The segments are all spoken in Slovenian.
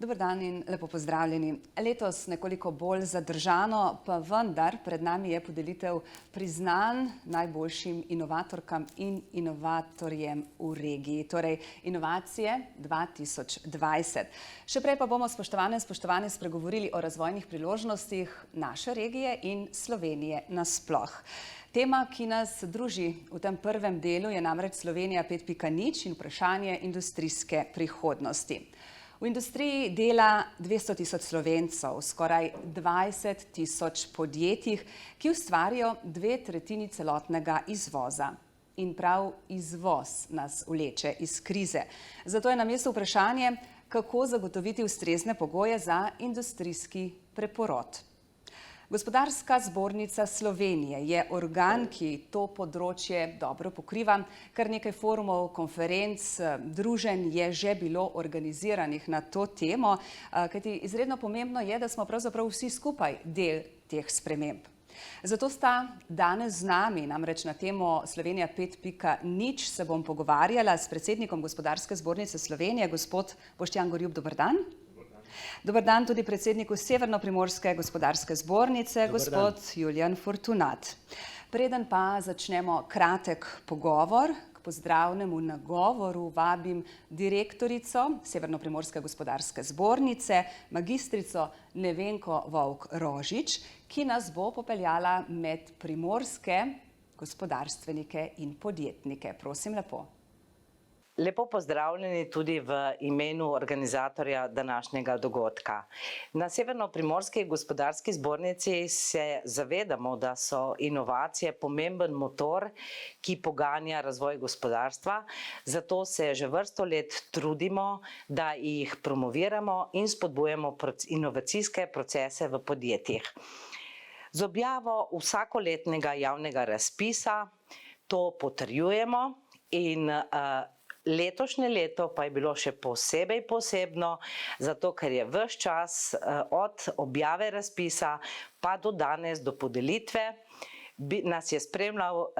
Dober dan in lepo pozdravljeni. Letos nekoliko bolj zadržano, pa vendar pred nami je podelitev priznanj najboljšim inovatorkam in inovatorjem v regiji, torej Inovacije 2020. Še prej pa bomo, spoštovane in spoštovani, spregovorili o razvojnih priložnostih naše regije in Slovenije nasploh. Tema, ki nas druži v tem prvem delu, je namreč Slovenija 5.0 in vprašanje industrijske prihodnosti. V industriji dela 200 tisoč Slovencev, skoraj 20 tisoč podjetjih, ki ustvarijo 2/3 celotnega izvoza. In prav izvoz nas vleče iz krize. Zato je na mestu vprašanje, kako zagotoviti ustrezne pogoje za industrijski preporod. Gospodarska zbornica Slovenije je organ, ki to področje dobro pokriva. Kar nekaj forumov, konferenc, druženj je že bilo organiziranih na to temo, kajti izredno pomembno je, da smo pravzaprav vsi skupaj del teh sprememb. Zato sta danes z nami, namreč na temo Slovenija 5.0 se bom pogovarjala s predsednikom Gospodarske zbornice Slovenije, gospod Boštjan Gorjup, dober dan. Dobar dan tudi predsedniku Severno-primorske gospodarske zbornice, gospod Julijan Fortunat. Preden pa začnemo kratek pogovor, k pozdravnemu nagovoru vabim direktorico Severno-primorske gospodarske zbornice, magistrico Nevenko Vovk-Rožič, ki nas bo popeljala med primorske gospodarstvenike in podjetnike. Prosim lepo. Lepo pozdravljeni tudi v imenu organizatorja današnjega dogodka. Na Severno-primorski gospodarski zbornici se zavedamo, da so inovacije pomemben motor, ki poganja razvoj gospodarstva, zato se že vrsto let trudimo, da jih promoviramo in spodbujamo inovacijske procese v podjetjih. Z objavo vsakoletnega javnega razpisa to potrjujemo in letošnje leto pa je bilo še posebej posebno, zato ker je ves čas od objave razpisa pa do danes, do podelitve, nas je spremljal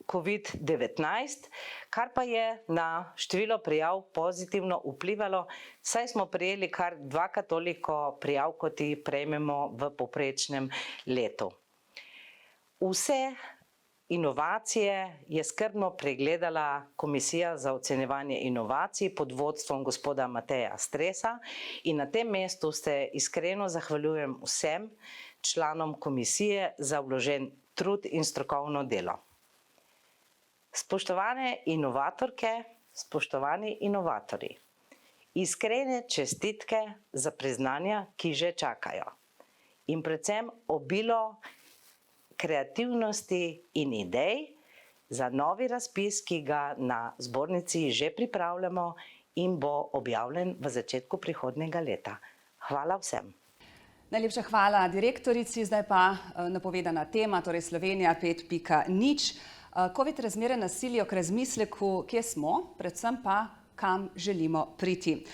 COVID-19, kar pa je na število prijav pozitivno vplivalo, saj smo prejeli kar dvakrat toliko prijav, kot jih prejmemo v povprečnem letu. Vse inovacije je skrbno pregledala Komisija za ocenjevanje inovacij pod vodstvom gospoda Mateja Stresa in na tem mestu se iskreno zahvaljujem vsem članom komisije za vložen trud in strokovno delo. Spoštovane inovatorke, spoštovani inovatorji, iskrene čestitke za priznanja, ki že čakajo, in predvsem obilo kreativnosti in idej za novi razpis, ki ga na zbornici že pripravljamo in bo objavljen v začetku prihodnjega leta. Hvala vsem. Najlepša hvala direktorici, zdaj pa napovedana tema, torej Slovenija 5.0. Covid razmere nas silijo k razmisleku, kje smo, predvsem pa kam želimo priti.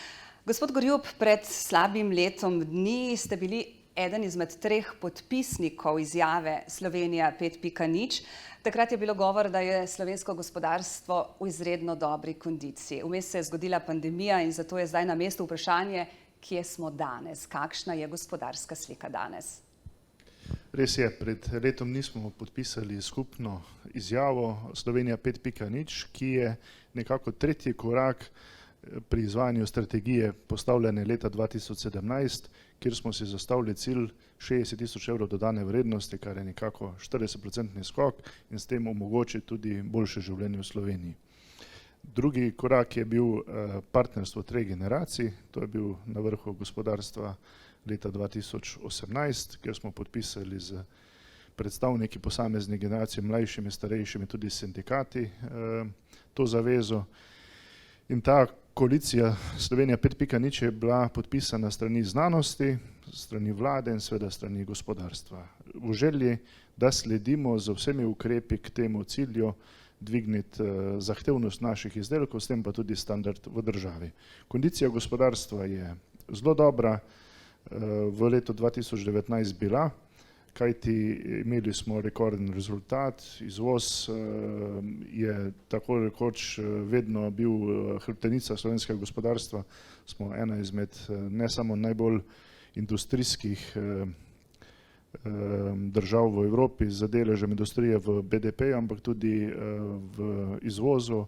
Gospod Gorjup, pred slabim letom dni ste bili eden izmed 3 podpisnikov izjave Slovenija 5.0. Takrat je bilo govor, da je slovensko gospodarstvo v izredno dobri kondiciji. Vmes se je zgodila pandemija in zato je zdaj na mestu vprašanje, kje smo danes, kakšna je gospodarska slika danes. Res je, pred letom nismo podpisali skupno izjavo Slovenija 5.0, ki je nekako tretji korak pri izvajanju strategije postavljene leta 2017, kjer smo si zastavili cilj 60 tisoč evrov dodane vrednosti, kar je nekako 40% skok in s tem omogoči tudi boljše življenje v Sloveniji. Drugi korak je bil partnerstvo 3 generacij, to je bil na vrhu gospodarstva leta 2018, kjer smo podpisali z predstavniki posameznih generacij, mlajšimi, starejšimi, tudi sindikati to zavezo. In ta koalicija Slovenija 5.0 je bila podpisana strani znanosti, strani vlade in seveda strani gospodarstva. V želji, da sledimo z vsemi ukrepi k temu cilju, dvigniti zahtevnost naših izdelkov, s tem pa tudi standard v državi. Kondicija gospodarstva je zelo dobra, v letu 2019 bila, kajti imeli smo rekorden rezultat, izvoz je tako rekoč vedno bil hrbtenica slovenskega gospodarstva, smo ena izmed ne samo najbolj industrijskih držav v Evropi z deležem industrije v BDP, ampak tudi v izvozu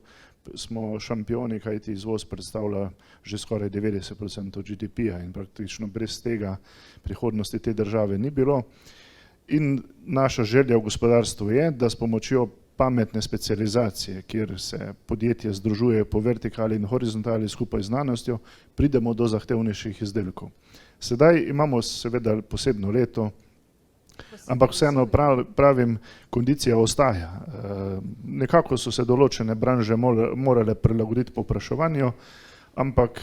smo šampioni, kajti izvoz predstavlja že skoraj 90% GDP-ja in praktično brez tega prihodnosti te države ni bilo. In naša želja v gospodarstvu je, da s pomočjo pametne specializacije, kjer se podjetje združuje po vertikali in horizontali skupaj z znanostjo, pridemo do zahtevnejših izdelkov. Sedaj imamo seveda posebno leto, ampak vseeno pravim, kondicija ostaja. Nekako so se določene branže morale prilagoditi povpraševanju, ampak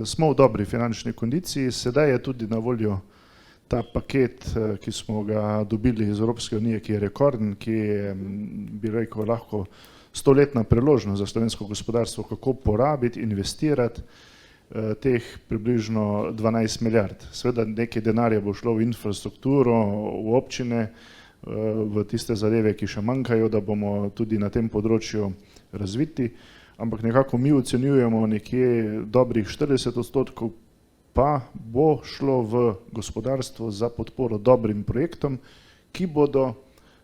smo v dobri finančni kondiciji. Sedaj je tudi na voljo ta paket, ki smo ga dobili iz Evropske unije, ki je rekorden, ki je, bi rekel, lahko 100-letna priložnost za slovensko gospodarstvo, kako porabiti, investirati teh približno 12 milijard. Seveda nekaj denarja bo šlo v infrastrukturo, v občine, v tiste zadeve, ki še manjkajo, da bomo tudi na tem področju razviti, ampak nekako mi ocenjujemo nekje dobrih 40%, pa bo šlo v gospodarstvo za podporo dobrim projektom, ki bodo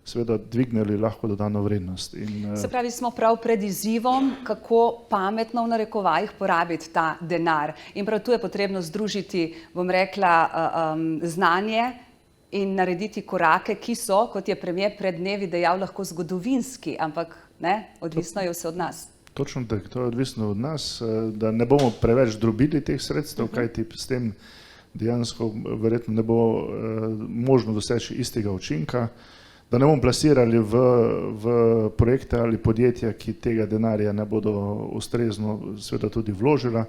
seveda dvignili lahko dodano vrednost. Se pravi, smo prav pred izzivom, kako pametno v narekovajih porabiti ta denar. In prav tu je potrebno združiti, bom rekla, znanje in narediti korake, ki so, kot je premier pred dnevi dejal, lahko zgodovinski, ampak ne, odvisno je vse od nas. Točno tako, to je odvisno od nas, da ne bomo preveč drobili teh sredstev, kajti s tem dejansko verjetno ne bo možno doseči istega učinka, da ne bomo plasirali v projekte ali podjetja, ki tega denarja ne bodo ustrezno seveda tudi vložila.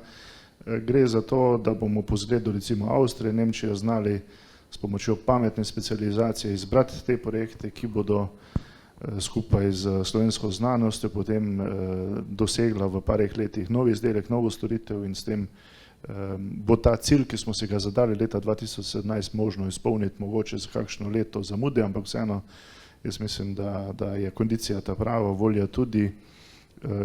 Gre za to, da bomo po zgledu recimo Avstrije, Nemčije znali s pomočjo pametne specializacije izbrati te projekte, ki bodo skupaj z slovensko znanostjo potem dosegla v parih letih nov izdelek, novo storitev in s tem bo ta cilj, ki smo si ga zadali leta 2017, možno izpolniti, mogoče za kakšno leto zamude, ampak vseeno jaz mislim, da je kondicija ta prava, volja tudi,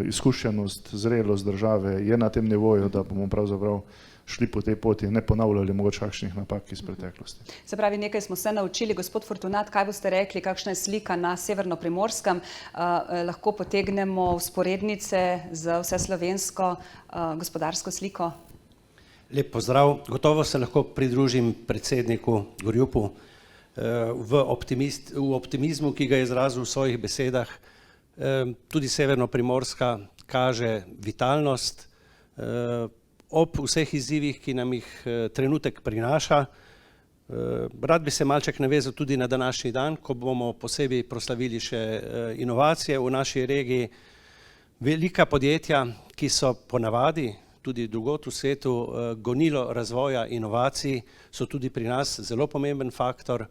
izkušenost, zrelost države je na tem nivoju, da bomo pravzaprav šli po tej poti in ne ponavljali mogoče kakšnih napak iz preteklosti. Se pravi, nekaj smo se naučili. Gospod Fortunat, kaj boste rekli, kakšna je slika na Severno-Primorskem? Lahko potegnemo vzporednice z vseslovensko gospodarsko sliko? Lep pozdrav. Gotovo se lahko pridružim predsedniku Gorjupu v optimizmu, ki ga je izrazil v svojih besedah. Tudi Severno-Primorska kaže vitalnost ob vseh izzivih, ki nam jih trenutek prinaša. Rad bi se malček navezal tudi na današnji dan, ko bomo posebej proslavili še inovacije v naši regiji. Velika podjetja, ki so ponavadi tudi drugod v svetu gonilo razvoja inovacij, so tudi pri nas zelo pomemben faktor.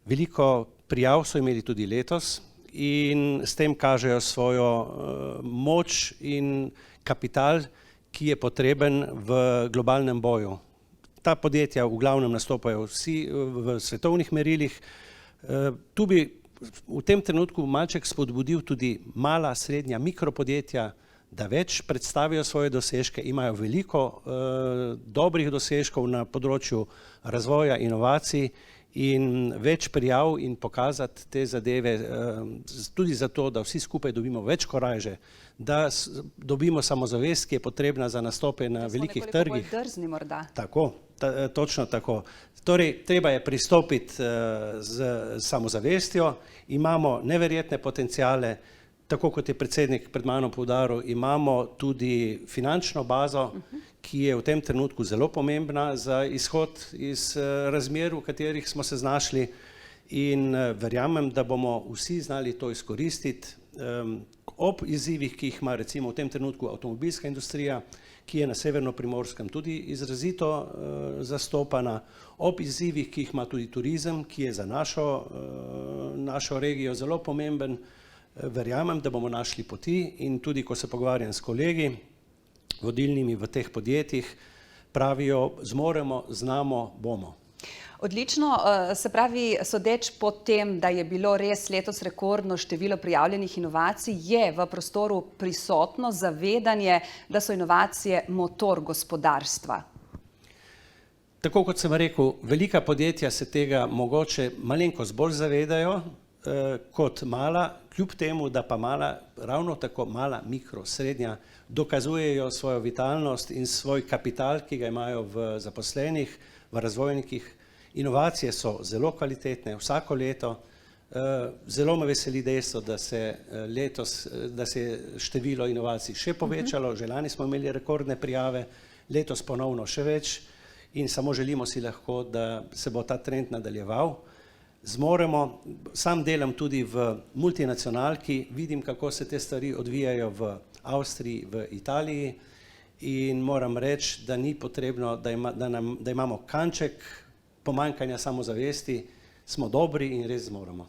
Veliko prijav so imeli tudi letos in s tem kažejo svojo moč in kapital, ki je potreben v globalnem boju. Ta podjetja v glavnem nastopajo vsi v svetovnih merilih. Tu bi v tem trenutku malček spodbudil tudi mala, srednja, mikropodjetja, da več predstavijo svoje dosežke, imajo veliko dobrih dosežkov na področju razvoja inovacij in več prijav in pokazati te zadeve tudi zato, da vsi skupaj dobimo več korajže, da dobimo samozavest, ki je potrebna za nastope na velikih trgih. Smo nekoliko bolj drzni morda. Tako, točno tako. Torej, treba je pristopiti z samozavestjo, imamo neverjetne potencijale, tako kot je predsednik pred mano poudaril, imamo tudi finančno bazo, ki je v tem trenutku zelo pomembna za izhod iz razmer, v katerih smo se znašli in verjamem, da bomo vsi znali to izkoristiti ob izzivih, ki jih ima recimo v tem trenutku avtomobilska industrija, ki je na Severno-Primorskem tudi izrazito zastopana, ob izzivih, ki jih ima tudi turizem, ki je za našo regijo zelo pomemben. Verjamem, da bomo našli poti in tudi, ko se pogovarjam s kolegi, vodilnimi v teh podjetjih, pravijo, zmoremo, znamo, bomo. Odlično, se pravi, sodeč po tem, da je bilo res letos rekordno število prijavljenih inovacij, je v prostoru prisotno zavedanje, da so inovacije motor gospodarstva. Tako kot sem rekel, velika podjetja se tega mogoče malenkost bolj zavedajo kot mala, kljub temu, da pa mala, ravno tako mala, mikro, srednja, dokazujejo svojo vitalnost in svoj kapital, ki ga imajo v zaposlenih, v razvojnikih. Inovacije so zelo kvalitetne, vsako leto. Zelo me veseli dejstvo, da se je število inovacij še povečalo, že lani smo imeli rekordne prijave, letos ponovno še več. In samo želimo si lahko, da se bo ta trend nadaljeval. Zmoremo, sam delam tudi v multinacionalki, vidim, kako se te stvari odvijajo v Avstriji, v Italiji in moram reči, da ni potrebno, da imamo kanček pomanjkanja samozavesti, smo dobri in res zmoremo.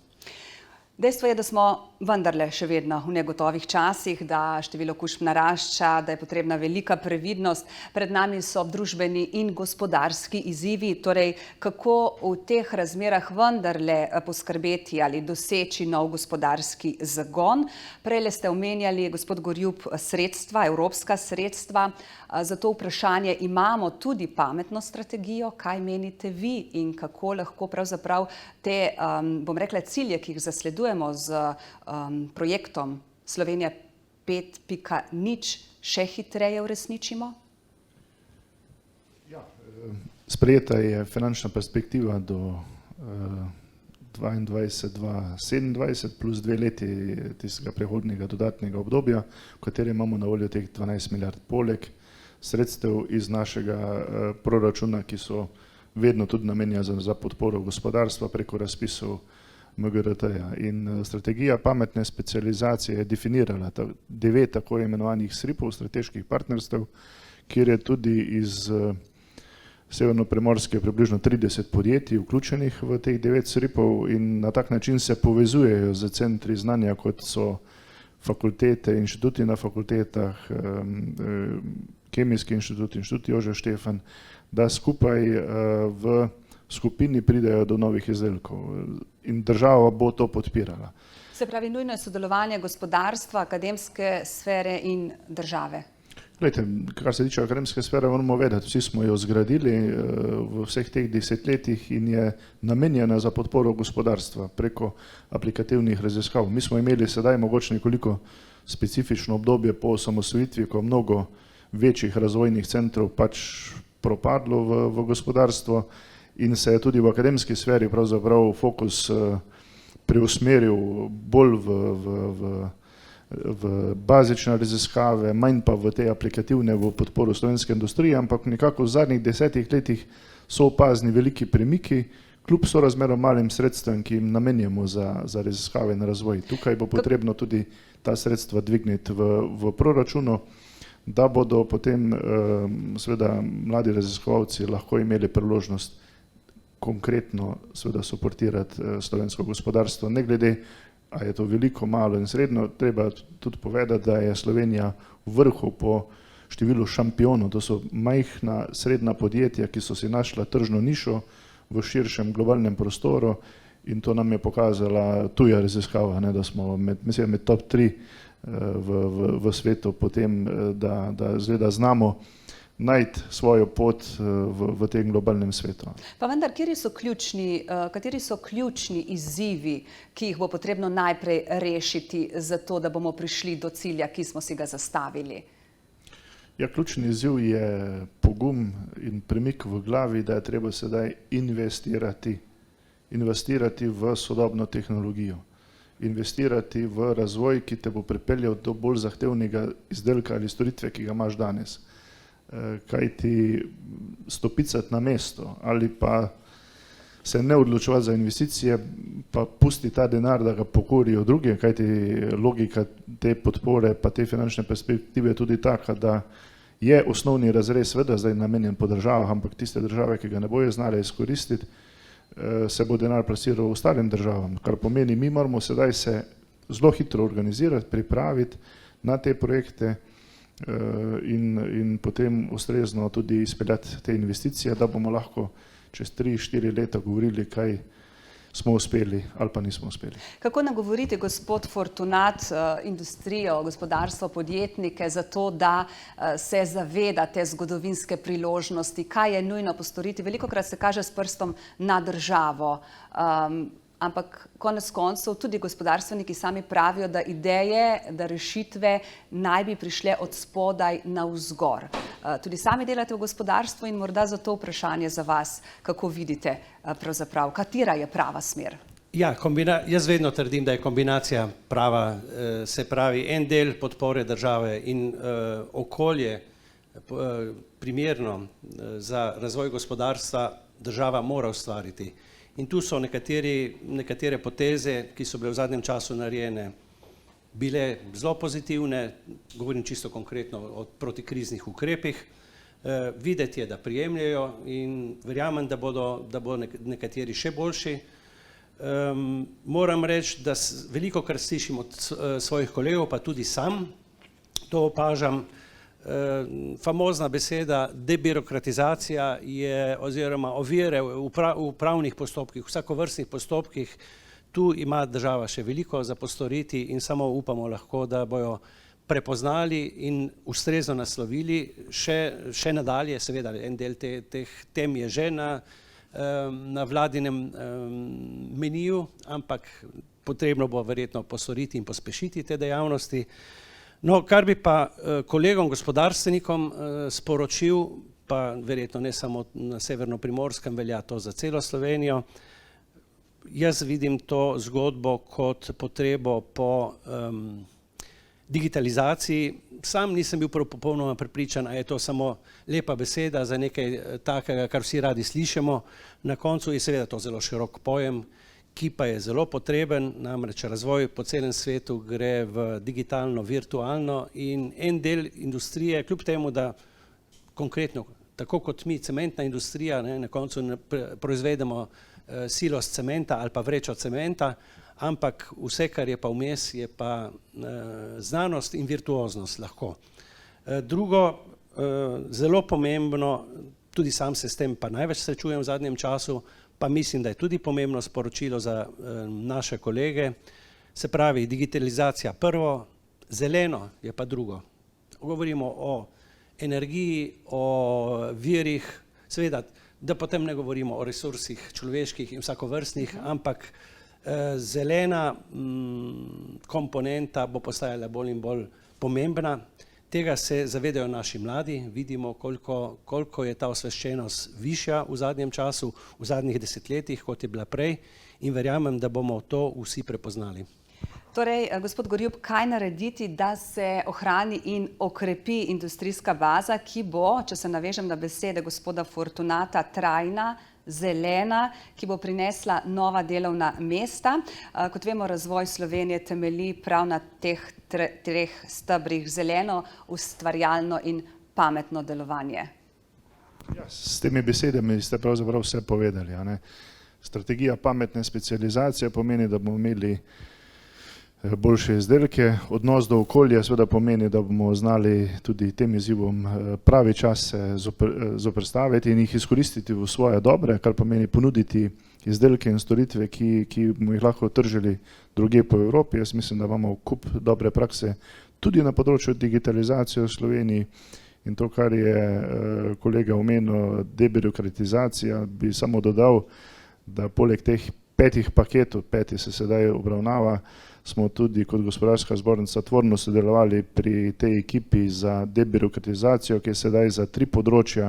Dejstvo je, da smo vendarle še vedno v negotovih časih, da število okužb narašča, da je potrebna velika previdnost. Pred nami so družbeni in gospodarski izzivi. Torej, kako v teh razmerah vendarle poskrbeti ali doseči nov gospodarski zagon? Prejle ste omenjali, gospod Gorjup, sredstva, evropska sredstva. Za to vprašanje imamo tudi pametno strategijo. Kaj menite vi in kako lahko pravzaprav te, bom rekla, cilje, ki jih zasledujemo z projektom Slovenija 5.0 še hitreje uresničimo? Ja, sprejeta je finančna perspektiva do 2022-2027 plus 2 leti tistega prehodnega dodatnega obdobja, v katerem imamo na voljo teh 12 milijard poleg sredstev iz našega proračuna, ki so vedno tudi namenjena za podporo gospodarstva preko razpisov MGRT-ja. In strategija pametne specializacije je definirala 9 tako imenovanih SRIP-ov, strateških partnerstev, kjer je tudi iz Severno-Primorske približno 30 podjetij vključenih v teh 9 SRIP-ov in na tak način se povezujejo z centri znanja, kot so fakultete, inštituti na fakultetah, Kemijski inštitut, Inštitut Jožef Štefan, da skupaj v skupini pridejo do novih izdelkov in država bo to podpirala. Se pravi, nujno je sodelovanje gospodarstva, akademske sfere in države. Glejte, kar se tiče akademske sfere, moramo vedeti, vsi smo jo zgradili v vseh teh desetletjih in je namenjena za podporo gospodarstva preko aplikativnih raziskav. Mi smo imeli sedaj mogoče nekoliko specifično obdobje po osamosvojitvi, ko mnogo večjih razvojnih centrov pač propadlo v gospodarstvo in se je tudi v akademski sferi pravzaprav fokus preusmeril bolj v bazične raziskave, manj pa v te aplikativne v podporu slovenske industrije, ampak nekako v zadnjih 10 letih so opazni veliki premiki, kljub sorazmerno malim sredstvom, ki jim namenjamo za raziskave in razvoj. Tukaj bo potrebno tudi ta sredstva dvigniti v proračunu, da bodo potem seveda mladi raziskovalci lahko imeli priložnost konkretno seveda suportirati slovensko gospodarstvo. Ne glede, a je to veliko, malo in srednjo, treba tudi povedati, da je Slovenija v vrhu po številu šampionov. To so majhna, srednja podjetja, ki so si našla tržno nišo v širšem globalnem prostoru in to nam je pokazala tuja raziskava, da smo med top 3 v svetu potem, da zgleda znamo najti svojo pot v tem globalnem svetu. Pa vendar, kateri so ključni izzivi, ki jih bo potrebno najprej rešiti za to, da bomo prišli do cilja, ki smo si ga zastavili? Ja, ključni izziv je pogum in premik v glavi, da je treba sedaj investirati v sodobno tehnologijo, investirati v razvoj, ki te bo pripeljal do bolj zahtevnega izdelka ali storitve, ki ga imaš danes. Kaj ti stopicati na mesto ali pa se ne odločevati za investicije, pa pusti ta denar, da ga pokorijo druge, kaj ti logika te podpore pa te finančne perspektive je tudi taka, da je osnovni razrez seveda zdaj namenjen po državah, ampak tiste države, ki ga ne bojo znale izkoristiti, se bo denar plasiral ostalim državam, kar pomeni, mi moramo sedaj se zelo hitro organizirati, pripraviti na te projekte in potem ustrezno tudi izpeljati te investicije, da bomo lahko čez 3-4 leta govorili, kaj smo uspeli ali pa nismo uspeli. Kako nagovoriti, gospod Fortunat, industrijo, gospodarstvo, podjetnike za to, da se zaveda te zgodovinske priložnosti, kaj je nujno postoriti? Velikokrat se kaže s prstom na državo, ampak konec koncev tudi gospodarstveniki sami pravijo, da ideje, da rešitve naj bi prišle od spodaj navzgor. Tudi sami delate v gospodarstvu in morda zato vprašanje za vas, kako vidite pravzaprav, katera je prava smer? Ja, jaz vedno trdim, da je kombinacija prava, se pravi en del podpore države in okolje primerno za razvoj gospodarstva država mora ustvariti. In tu so nekatere poteze, ki so bile v zadnjem času narejene, bile zelo pozitivne, govorim čisto konkretno o protikriznih ukrepih. Videti je, da prijemljajo in verjamem, da bodo nekateri še boljši. Moram reči, da veliko kar slišim od svojih kolegov, pa tudi sam to opažam. Famozna beseda debirokratizacija je oziroma ovire v pravnih postopkih, vsakovrstnih postopkih. Tu ima država še veliko za postoriti in samo upamo lahko, da bojo prepoznali in ustrezno naslovili še nadalje. Seveda en del teh tem je že na vladinem meniju, ampak potrebno bo verjetno postoriti in pospešiti te dejavnosti. No, kar bi pa kolegom gospodarstvenikom sporočil, pa verjetno ne samo na Severno-Primorskem, velja to za celo Slovenijo, jaz vidim to zgodbo kot potrebo po digitalizaciji. Sam nisem bil popolnoma prepričan, a je to samo lepa beseda za nekaj takega, kar vsi radi slišimo. Na koncu je seveda to zelo širok pojem, ki pa je zelo potreben, namreč razvoj po celem svetu gre v digitalno, virtualno in en del industrije, kljub temu, da konkretno, tako kot mi, cementna industrija, na koncu proizvedemo silos cementa ali pa vrečo cementa, ampak vse, kar je pa vmes, je pa znanost in virtuoznost lahko. Drugo, zelo pomembno, tudi sam se s tem pa največ srečujem v zadnjem času, pa mislim, da je tudi pomembno sporočilo za naše kolege, se pravi digitalizacija prvo, zeleno je pa drugo. Govorimo o energiji, o virih, seveda, da potem ne govorimo o resursih človeških in vsakovrstnih, ampak zelena komponenta bo postajala bolj in bolj pomembna. Tega se zavedajo naši mladi, vidimo, koliko je ta osveščenost višja v zadnjem času, v zadnjih desetletjih, kot je bila prej, in verjamem, da bomo to vsi prepoznali. Torej, gospod Gorjup, kaj narediti, da se ohrani in okrepi industrijska baza, ki bo, če se navežem na besede gospoda Fortunata, trajna, zelena, ki bo prinesla nova delovna mesta. Kot vemo, razvoj Slovenije temelji prav na teh treh stebrih: zeleno, ustvarjalno in pametno delovanje. Ja, s temi besedami ste pravzaprav vse povedali. Strategija pametne specializacije pomeni, da bomo imeli boljše izdelke, odnos do okolja seveda pomeni, da bomo znali tudi tem izzivom pravi čas se zoperstaviti in jih izkoristiti v svoje dobre, kar pomeni ponuditi izdelke in storitve, ki bomo jih lahko tržili drugje po Evropi. Jaz mislim, da imamo kup dobre prakse tudi na področju digitalizacije v Sloveniji in to, kar je kolega omenil, debirokratizacija, bi samo dodal, da poleg teh 5 paketov, 5 se sedaj obravnava, smo tudi kot gospodarska zbornica tvorno sodelovali pri tej ekipi za debirokratizacijo, ki je sedaj za 3 področja,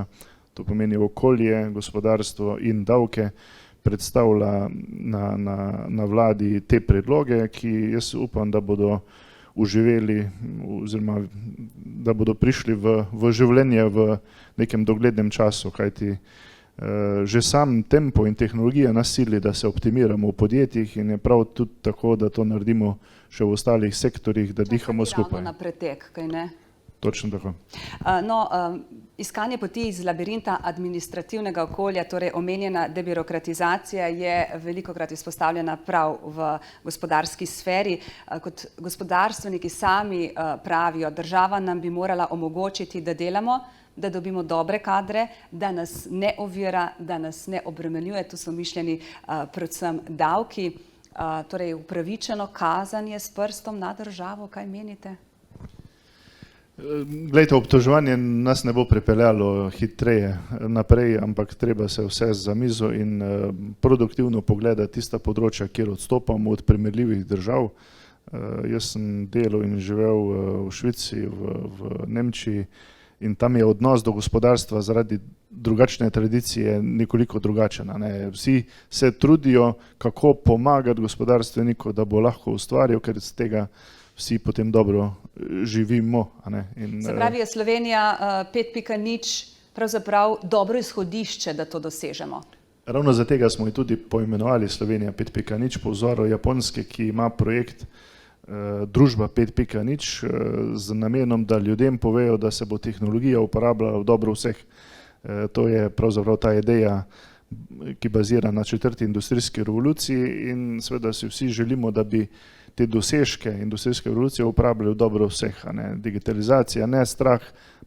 to pomeni okolje, gospodarstvo in davke, predstavlja na vladi te predloge, ki jaz upam, da bodo uživeli oziroma da bodo prišli v življenje v nekem doglednem času, kajti že sam tempo in tehnologija nas sili, da se optimiramo v podjetjih in je prav tudi tako, da to naredimo še v ostalih sektorjih, da dihamo skupaj. Na pretek, kaj ne? Točno tako. Iskanje poti iz labirinta administrativnega okolja, torej omenjena debirokratizacija, je velikokrat izpostavljena prav v gospodarski sferi. Kot gospodarstveniki sami pravijo, država nam bi morala omogočiti, da delamo, da dobimo dobre kadre, da nas ne ovira, da nas ne obremenjuje. Tu so mišljeni predvsem davki, torej upravičeno kazanje s prstom na državo. Kaj menite? Glejte, obtoževanje nas ne bo pripeljalo hitreje naprej, ampak treba se vse za mizo in produktivno pogledati tista področja, kjer odstopamo od primerljivih držav. Jaz sem delal in živel v Švici, v Nemčiji in tam je odnos do gospodarstva zaradi drugačne tradicije nekoliko drugačen. Vsi se trudijo, kako pomagati gospodarstveniku, da bo lahko ustvarjal, ker z tega vsi potem dobro živimo. Se pravi, je Slovenija 5.0 pravzaprav dobro izhodišče, da to dosežemo? Ravno za tega smo jo tudi poimenovali Slovenija 5.0 po vzoru Japonske, ki ima projekt Družba 5.0 z namenom, da ljudem povejo, da se bo tehnologija uporabljala v dobro vseh. To je pravzaprav ta ideja, ki bazira na 4. industrijski revoluciji in seveda si vsi želimo, da bi te dosežke industrijske revolucije uporabljali v dobro vseh. Digitalizacija, ne strah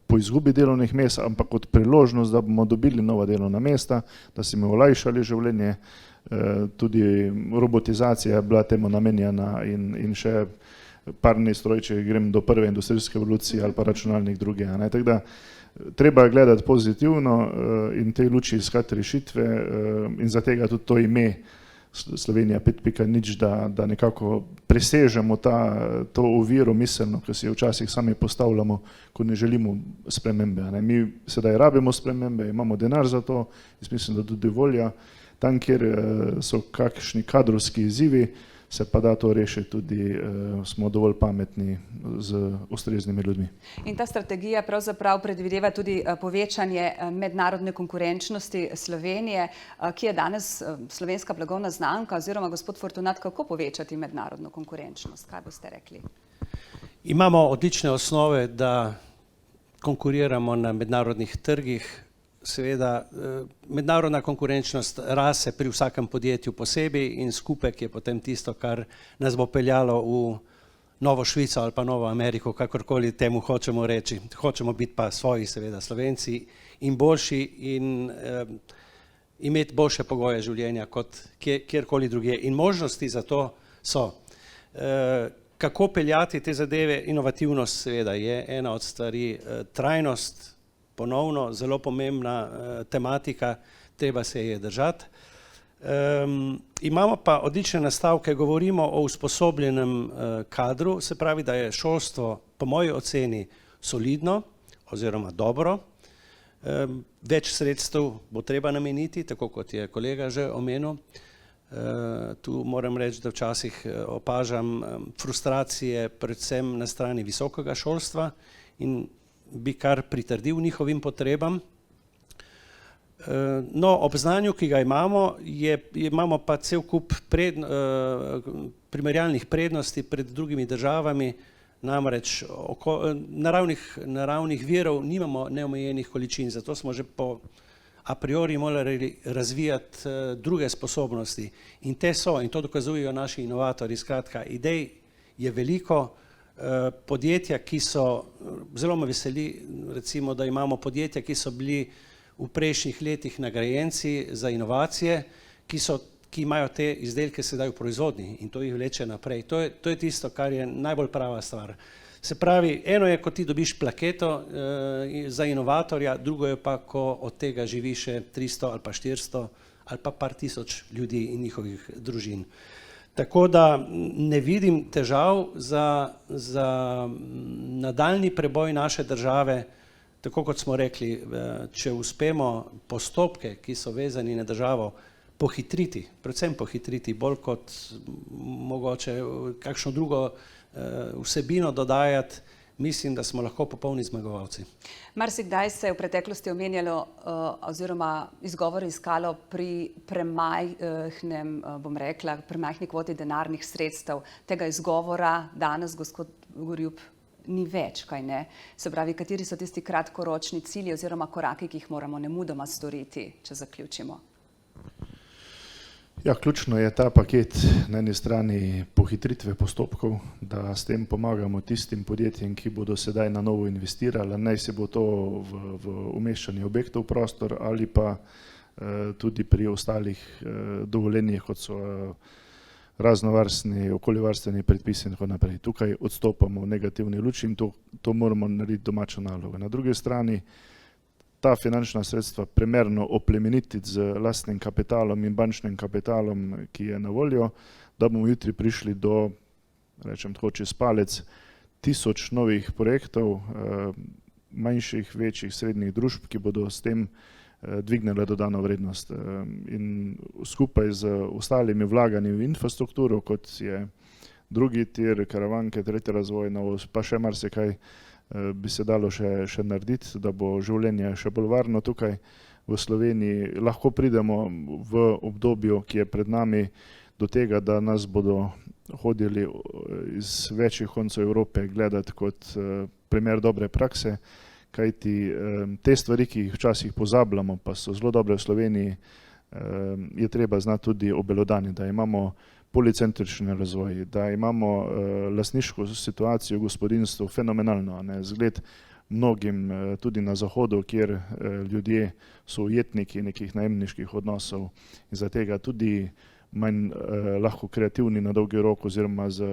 po izgubi delovnih mest, ampak kot priložnost, da bomo dobili nova delovna mesta, da si bomo olajšali življenje. Tudi robotizacija je bila temu namenjena in še parni stroj, če grem do prve industrijske revolucije ali pa računalnik druge. Tako da treba gledati pozitivno in tej luči iskati rešitve in za tega tudi to ime Slovenija 5.0, da nekako presežemo to oviro miselno, ki si jo včasih sami postavljamo, ko ne želimo spremembe. Mi sedaj rabimo spremembe, imamo denar za to, jaz mislim, da tudi volja. Tam, kjer so kakšni kadrovski izzivi, se pa da to rešiti tudi, smo dovolj pametni z ustreznimi ljudmi. In ta strategija pravzaprav predvideva tudi povečanje mednarodne konkurenčnosti Slovenije, ki je danes slovenska blagovna znamka, oziroma gospod Fortunat, kako povečati mednarodno konkurenčnost? Kaj boste rekli? Imamo odlične osnove, da konkuriramo na mednarodnih trgih. Seveda, mednarodna konkurenčnost rase pri vsakem podjetju posebej in skupek je potem tisto, kar nas bo peljalo v Novo Švico ali pa Novo Ameriko, kakorkoli temu hočemo reči. Hočemo biti pa svoji, seveda, Slovenci in boljši in imeti boljše pogoje življenja kot kjerkoli drugje. In možnosti za to so. Kako peljati te zadeve? Inovativnost seveda je ena od stvari, trajnost, ponovno zelo pomembna tematika, treba se je držati. Imamo pa odlične nastavke, govorimo o usposobljenem kadru, se pravi, da je šolstvo po moji oceni solidno oziroma dobro. Več sredstev bo treba nameniti, tako kot je kolega že omenil. Tu moram reči, da včasih opažam frustracije predvsem na strani visokega šolstva in bi kar pritrdil njihovim potrebam. No, ob znanju, ki ga imamo, imamo pa cel kup primerjalnih prednosti pred drugimi državami, namreč naravnih virov nimamo neomejenih količin, zato smo že a priori morali razvijati druge sposobnosti. In te so, in to dokazujejo naši inovatorji, skratka, idej je veliko. Podjetja, ki so, zelo me veseli, recimo, da imamo podjetja, ki so bili v prejšnjih letih nagrajenci za inovacije, ki imajo te izdelke sedaj v proizvodnji in to jih vleče naprej. To je tisto, kar je najbolj prava stvar. Se pravi, eno je, ko ti dobiš plaketo za inovatorja, drugo je pa, ko od tega živi še 300 ali pa 400 ali pa par tisoč ljudi in njihovih družin. Tako da ne vidim težav za nadaljnji preboj naše države, tako kot smo rekli, če uspemo postopke, ki so vezani na državo, pohitriti, predvsem pohitriti, bolj kot mogoče kakšno drugo vsebino dodajati, mislim, da smo lahko popolni zmagovalci. Marsikdaj se je v preteklosti omenjalo oziroma izgovor iskalo pri premajhni kvoti denarnih sredstev. Tega izgovora danes, gospod Gorjup, ni več, kaj ne? Se pravi, kateri so tisti kratkoročni cilji oziroma koraki, ki jih moramo nemudoma storiti, če zaključimo? Ja, ključno je ta paket na eni strani pohitritve postopkov, da s tem pomagamo tistim podjetjem, ki bodo sedaj na novo investirali, naj se bo to v umeščanje objektov v prostor ali pa tudi pri ostalih dovoljenjih, kot so raznovrstni okoljevarstveni predpisi in tako naprej. Tukaj odstopamo v negativni luči in to moramo narediti domačo nalogo. Na drugi strani ta finančna sredstva primerno oplemenititi z lastnim kapitalom in bančnim kapitalom, ki je na voljo, da bomo jutri prišli do, rečem tako čez palec, 1000 novih projektov, manjših, večjih, srednjih družb, ki bodo s tem dvignile dodano vrednost. In skupaj z ostalimi vlaganji v infrastrukturo, kot je drugi tir, Karavanke, tretji razvoj, pa še marsikaj, bi se dalo še narediti, da bo življenje še bolj varno tukaj v Sloveniji. Lahko pridemo v obdobju, ki je pred nami, do tega, da nas bodo hodili iz večjih koncev Evrope gledati kot primer dobre prakse, kajti te stvari, ki jih včasih pozabljamo, pa so zelo dobre v Sloveniji, je treba znati tudi obelodaniti, da imamo policentrični razvoj, da imamo lastniško situacijo v gospodinjstvu fenomenalno, zgled mnogim tudi na zahodu, kjer ljudje so ujetniki nekih najemniških odnosov in za tega tudi manj lahko kreativni na dolgi rok oziroma z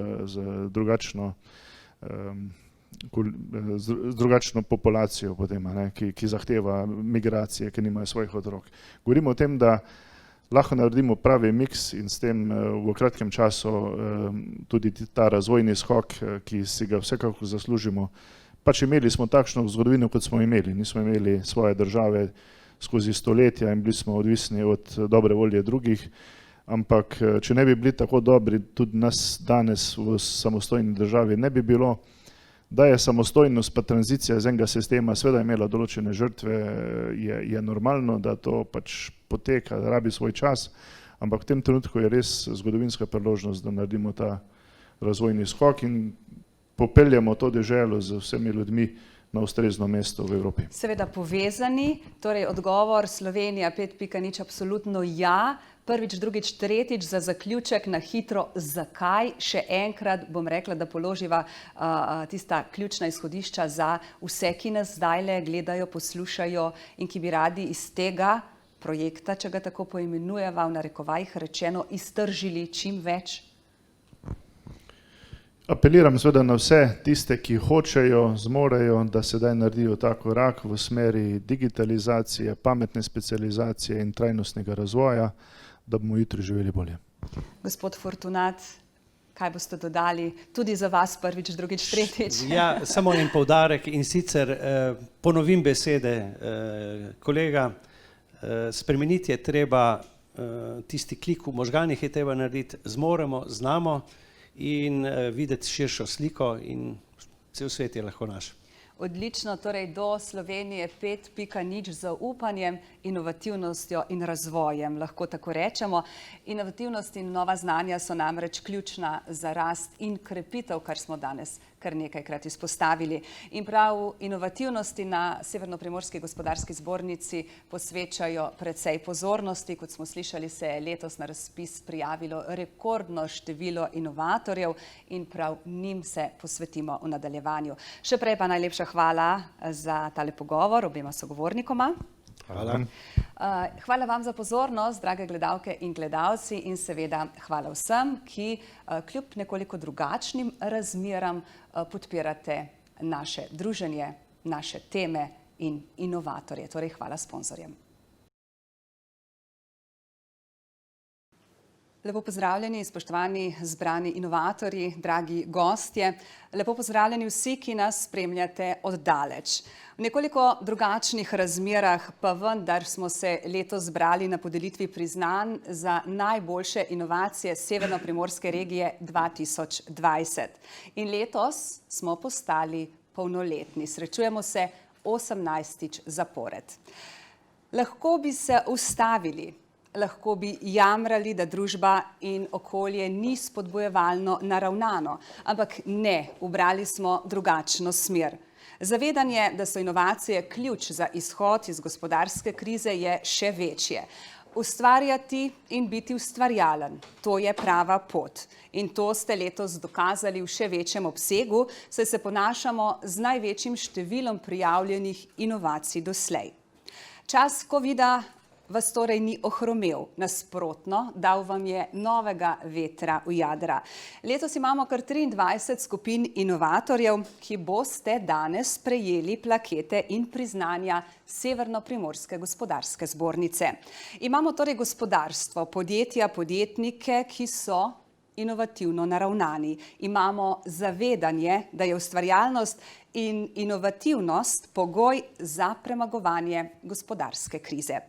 drugačno populacijo potem, ki zahteva migracije, ki nimajo svojih otrok. Govorimo o tem, da lahko naredimo pravi miks in s tem v kratkem času tudi ta razvojni skok, ki si ga vsekako zaslužimo. Pač imeli smo takšno zgodovino, kot smo imeli. Nismo imeli svoje države skozi stoletja in bili smo odvisni od dobre volje drugih, ampak če ne bi bili tako dobri, tudi nas danes v samostojni državi ne bi bilo. Da je samostojnost pa tranzicija iz enega sistema seveda imela določene žrtve, je normalno, da to pač poteka, da rabi svoj čas, ampak v tem trenutku je res zgodovinska priložnost, da naredimo ta razvojni skok in popeljamo to deželo z vsemi ljudmi na ustrezno mesto v Evropi. Seveda povezani, torej odgovor Slovenija 5.0 absolutno ja. Prvič, drugič, tretjič, za zaključek na hitro, zakaj? Še enkrat bom rekla, da položiva tista ključna izhodišča za vse, ki nas zdajle gledajo, poslušajo in ki bi radi iz tega projekta, če ga tako poimenujeva, v narekovajih rečeno, iztržili čim več. Apeliram seveda na vse tiste, ki hočejo, zmorejo, da sedaj naredijo ta korak v smeri digitalizacije, pametne specializacije in trajnostnega razvoja, da bomo jutri živeli bolje. Gospod Fortunat, kaj boste dodali tudi za vas prvič, drugič, tretjič? Ja, samo en poudarek in sicer ponovim besede kolega, spremeniti je treba tisti klik v možganih, je treba narediti, zmoremo, znamo in videti širšo sliko in cel svet je lahko naš. Odlično, torej do Slovenije 5.0 z zaupanjem, inovativnostjo in razvojem, lahko tako rečemo. Inovativnost in nova znanja so namreč ključna za rast in krepitev, kar smo danes kar nekajkrat izpostavili. In prav inovativnosti na Severno-Primorski gospodarski zbornici posvečajo precej pozornosti. Kot smo slišali, se je letos na razpis prijavilo rekordno število inovatorjev in prav njim se posvetimo v nadaljevanju. Še prej pa najlepša hvala za tale pogovor obema sogovornikoma. Hvala. Hvala vam za pozornost, drage gledalke in gledalci, in seveda hvala vsem, ki kljub nekoliko drugačnim razmeram podpirate naše druženje, naše teme in inovatorje. Torej, hvala sponzorjem. Lepo pozdravljeni, spoštovani zbrani inovatorji, dragi gostje. Lepo pozdravljeni vsi, ki nas spremljate oddaleč. V nekoliko drugačnih razmerah pa vendar smo se letos zbrali na podelitvi priznanj za najboljše inovacije Severno-Primorske regije 2020. In letos smo postali polnoletni. Srečujemo se 18. zapored. Lahko bi se ustavili, Lahko bi jamrali, da družba in okolje ni spodbujevalno naravnano, ampak ne, ubrali smo drugačno smer. Zavedanje, da so inovacije ključ za izhod iz gospodarske krize, je še večje. Ustvarjati in biti ustvarjalen, to je prava pot. In to ste letos dokazali v še večjem obsegu, saj se ponašamo z največjim številom prijavljenih inovacij doslej. Čas covida vas torej ni ohromel, nasprotno, dal vam je novega vetra v jadra. Letos imamo kar 23 skupin inovatorjev, ki boste danes prejeli plakete in priznanja Severno-primorske gospodarske zbornice. Imamo torej gospodarstvo, podjetja, podjetnike, ki so inovativno naravnani. Imamo zavedanje, da je ustvarjalnost in inovativnost pogoj za premagovanje gospodarske krize.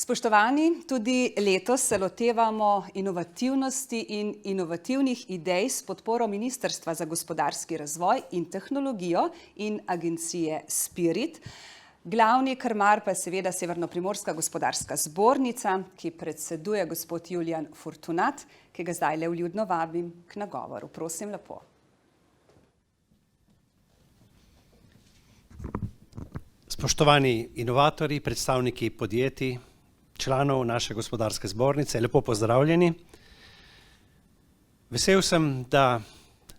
Spoštovani, tudi letos se lotevamo inovativnosti in inovativnih idej s podporo Ministrstva za gospodarski razvoj in tehnologijo in agencije Spirit. Glavni krmar pa je seveda Severno-primorska gospodarska zbornica, ki predseduje gospod Julijan Fortunat, ki ga zdaj le vljudno vabim k nagovoru. Prosim lepo. Spoštovani inovatorji, predstavniki podjetij, članov naše gospodarske zbornice, lepo pozdravljeni. Vesel sem, da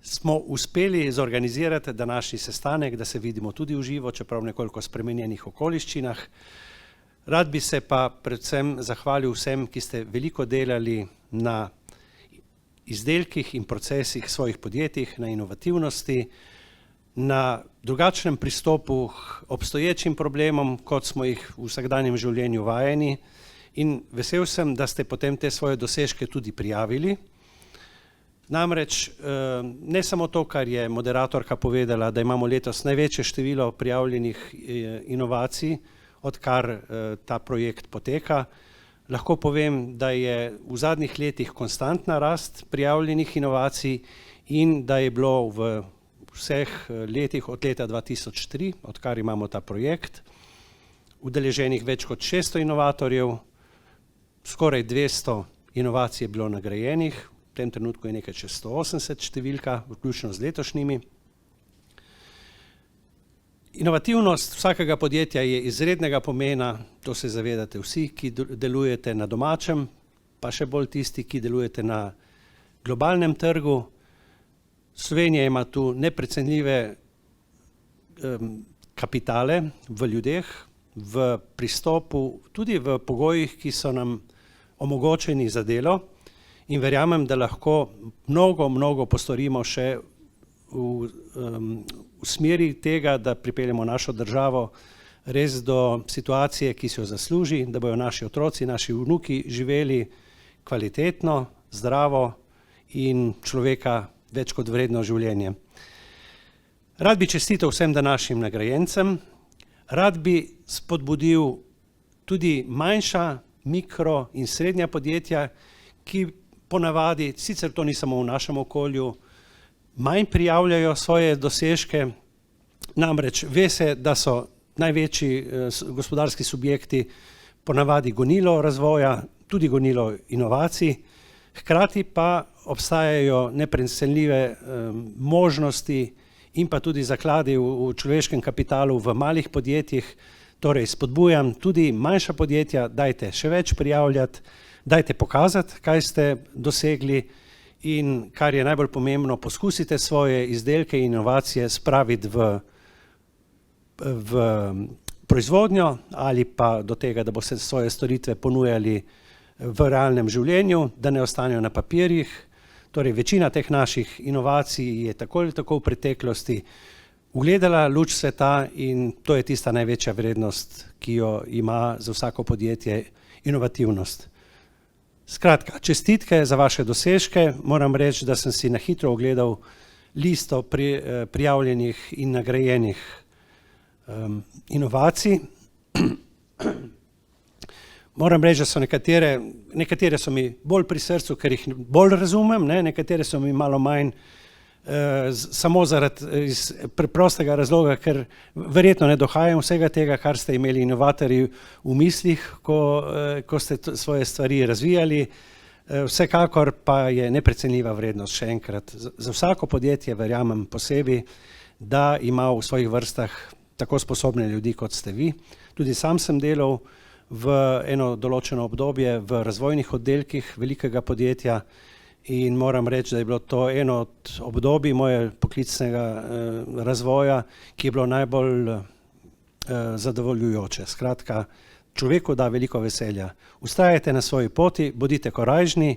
smo uspeli zorganizirati današnji sestanek, da se vidimo tudi v živo, čeprav v nekoliko spremenjenih okoliščinah. Rad bi se pa predvsem zahvalil vsem, ki ste veliko delali na izdelkih in procesih svojih podjetjih, na inovativnosti, na drugačnem pristopu k obstoječim problemom, kot smo jih v vsakdanjem življenju vajeni. In vesel sem, da ste potem te svoje dosežke tudi prijavili. Namreč ne samo to, kar je moderatorka povedala, da imamo letos največje število prijavljenih inovacij, odkar ta projekt poteka. Lahko povem, da je v zadnjih letih konstantna rast prijavljenih inovacij in da je bilo v vseh letih od leta 2003, odkar imamo ta projekt, udeleženih več kot 600 inovatorjev, skoraj 200 inovacij je bilo nagrajenih, v tem trenutku je nekaj čez 180 številka, vključno z letošnjimi. Inovativnost vsakega podjetja je izrednega pomena, to se zavedate vsi, ki delujete na domačem, pa še bolj tisti, ki delujete na globalnem trgu. Slovenija ima tu neprecenljive kapitale v ljudeh, v pristopu, tudi v pogojih, ki so nam omogočeni za delo, in verjamem, da lahko mnogo postorimo še v smeri tega, da pripeljemo našo državo res do situacije, ki si jo zasluži, da bodo naši otroci, naši vnuki živeli kvalitetno, zdravo in človeka več kot vredno življenje. Rad bi čestital vsem današnjim nagrajencem, rad bi spodbudil tudi manjša, mikro in srednja podjetja, ki ponavadi, sicer to ni samo v našem okolju, manj prijavljajo svoje dosežke, namreč ve se, da so največji gospodarski subjekti ponavadi gonilo razvoja, tudi gonilo inovacij, hkrati pa obstajajo neprecenljive možnosti in pa tudi zakladi v človeškem kapitalu v malih podjetjih. Torej spodbujam tudi manjša podjetja, dajte še več prijavljati, dajte pokazati, kaj ste dosegli in kar je najbolj pomembno, poskusite svoje izdelke in inovacije spraviti v proizvodnjo ali pa do tega, da boste svoje storitve ponujali v realnem življenju, da ne ostanejo na papirjih. Torej, večina teh naših inovacij je tako ali tako v preteklosti ugledala luč sveta in to je tista največja vrednost, ki jo ima za vsako podjetje inovativnost. Skratka, čestitke za vaše dosežke. Moram reči, da sem si na hitro ogledal listo prijavljenih in nagrajenih inovacij. Moram reči, da so nekatere so mi bolj pri srcu, ker jih bolj razumem, nekatere so mi malo manj, samo iz preprostega razloga, ker verjetno ne dohajam vsega tega, kar ste imeli inovatorji v mislih, ko ste svoje stvari razvijali. Vsekakor pa je neprecenljiva vrednost, še enkrat. Za vsako podjetje verjamem posebej, da ima v svojih vrstah tako sposobne ljudi, kot ste vi. Tudi sam sem delal v eno določeno obdobje v razvojnih oddelkih velikega podjetja in moram reči, da je bilo to eno od obdobij moje poklicnega razvoja, ki je bilo najbolj zadovoljujoče. Skratka, človeku da veliko veselja. Vztrajajte na svoji poti, bodite korajžni,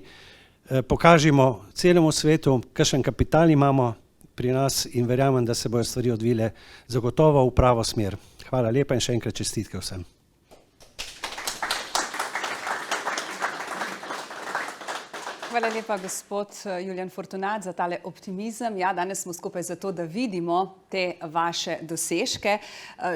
pokažimo celemu svetu, kakšen kapital imamo pri nas in verjamem, da se bodo stvari odvile zagotovo v pravo smer. Hvala lepa in še enkrat čestitke vsem. Hvala lepa, gospod Julijan Fortunat, za tale optimizem. Ja, danes smo skupaj zato, da vidimo te vaše dosežke.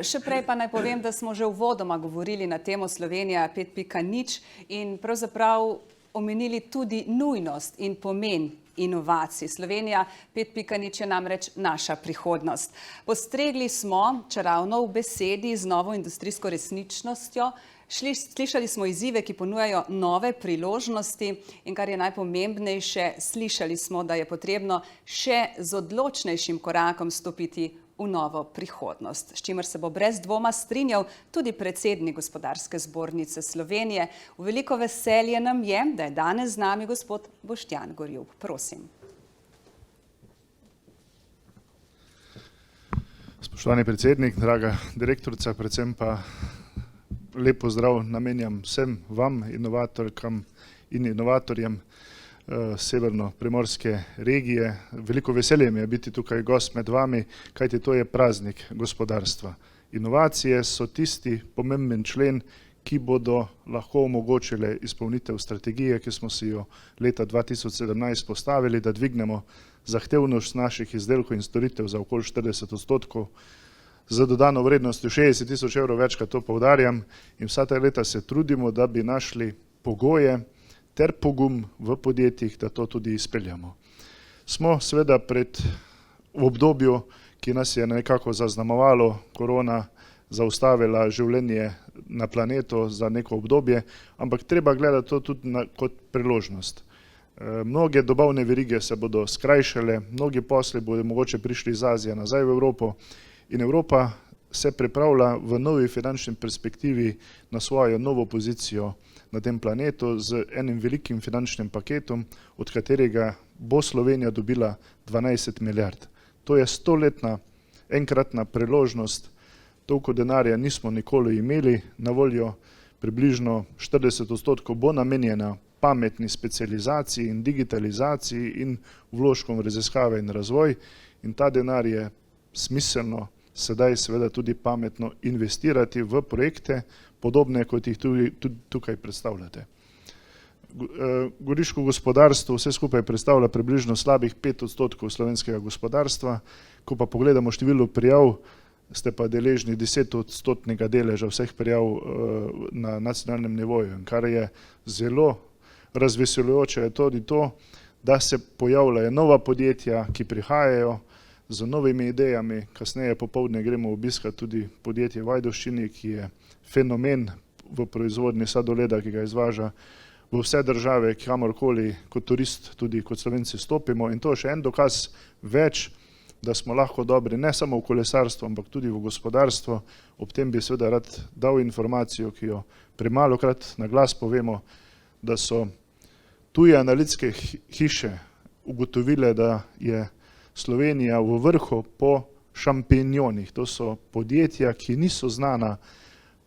Še prej pa naj povem, da smo že uvodoma govorili na temo Slovenija 5.0 in pravzaprav omenili tudi nujnost in pomen inovacij. Slovenija 5.0 je namreč naša prihodnost. Postregli smo, čeravno v besedi, z novo industrijsko resničnostjo. Slišali smo izzive, ki ponujajo nove priložnosti in kar je najpomembnejše, slišali smo, da je potrebno še z odločnejšim korakom stopiti v novo prihodnost, s čimer se bo brez dvoma strinjal tudi predsednik Gospodarske zbornice Slovenije. V veliko veselje nam je, da je danes z nami gospod Boštjan Gorjup. Prosim. Spoštovani predsednik, draga direktorica, predvsem pa lep pozdrav namenjam vsem vam, inovatorkam in inovatorjem severno-primorske regije. Veliko veselje mi je biti tukaj gost med vami, kajti to je praznik gospodarstva. Inovacije so tisti pomemben člen, ki bodo lahko omogočile izpolnitev strategije, ki smo si jo leta 2017 postavili, da dvignemo zahtevnost naših izdelkov in storitev za okoli 40%, za dodano vrednostjo 60 tisoč evrov, večkrat to poudarjam, in vsa ta leta se trudimo, da bi našli pogoje ter pogum v podjetjih, da to tudi izpeljamo. Smo seveda v obdobju, ki nas je nekako zaznamovalo, korona zaustavila življenje na planetu za neko obdobje, ampak treba gledati to tudi kot priložnost. Mnoge dobavne verige se bodo skrajšale, mnogi posli bodo mogoče prišli iz Azije nazaj v Evropo, in Evropa se pripravlja v novi finančni perspektivi na svojo novo pozicijo na tem planetu z enim velikim finančnim paketom, od katerega bo Slovenija dobila 12 milijard. To je 100-letna enkratna priložnost, toliko denarja nismo nikoli imeli na voljo, približno 40% bo namenjena pametni specializaciji in digitalizaciji in vložkom v raziskave in razvoj, in ta denar je smiselno sedaj seveda tudi pametno investirati v projekte, podobne kot jih tudi tukaj predstavljate. Goriško gospodarstvo vse skupaj predstavlja približno slabih 5% slovenskega gospodarstva, ko pa pogledamo število prijav, ste pa deležni 10% deleža vseh prijav na nacionalnem nivoju, kar je zelo razveseljujoče je tudi to, da se pojavljajo nova podjetja, ki prihajajo z novimi idejami. Kasneje popoldne gremo obiskati tudi podjetje v Ajdovščini, ki je fenomen v proizvodnji sladoleda, ki ga izvaža v vse države, kamorkoli kot turist, tudi kot Slovenci stopimo, in to je še en dokaz več, da smo lahko dobri ne samo v kolesarstvu, ampak tudi v gospodarstvu. Ob tem bi seveda rad dal informacijo, ki jo premalokrat na glas povemo, da so tuje analitske hiše ugotovile, da je Slovenija v vrhu po šampinjonih. To so podjetja, ki niso znana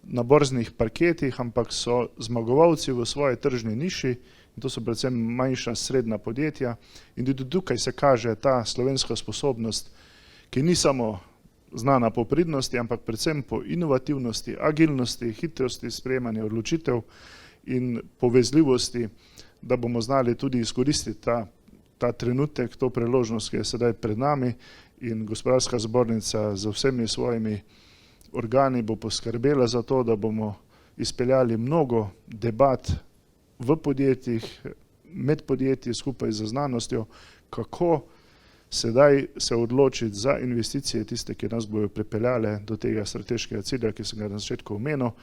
na borznih parketih, ampak so zmagovalci v svoji tržni niši, in to so predvsem manjša srednja podjetja. In tudi tukaj se kaže ta slovenska sposobnost, ki ni samo znana po pridnosti, ampak predvsem po inovativnosti, agilnosti, hitrosti sprejemanja odločitev in povezljivosti, da bomo znali tudi izkoristiti ta trenutek, to priložnost, ki je sedaj pred nami, in Gospodarska zbornica z vsemi svojimi organi bo poskrbela za to, da bomo izpeljali mnogo debat v podjetjih, med podjetji, skupaj z znanostjo, kako sedaj se odločiti za investicije, tiste, ki nas bojo pripeljale do tega strateškega cilja, ki sem ga na začetku omenil,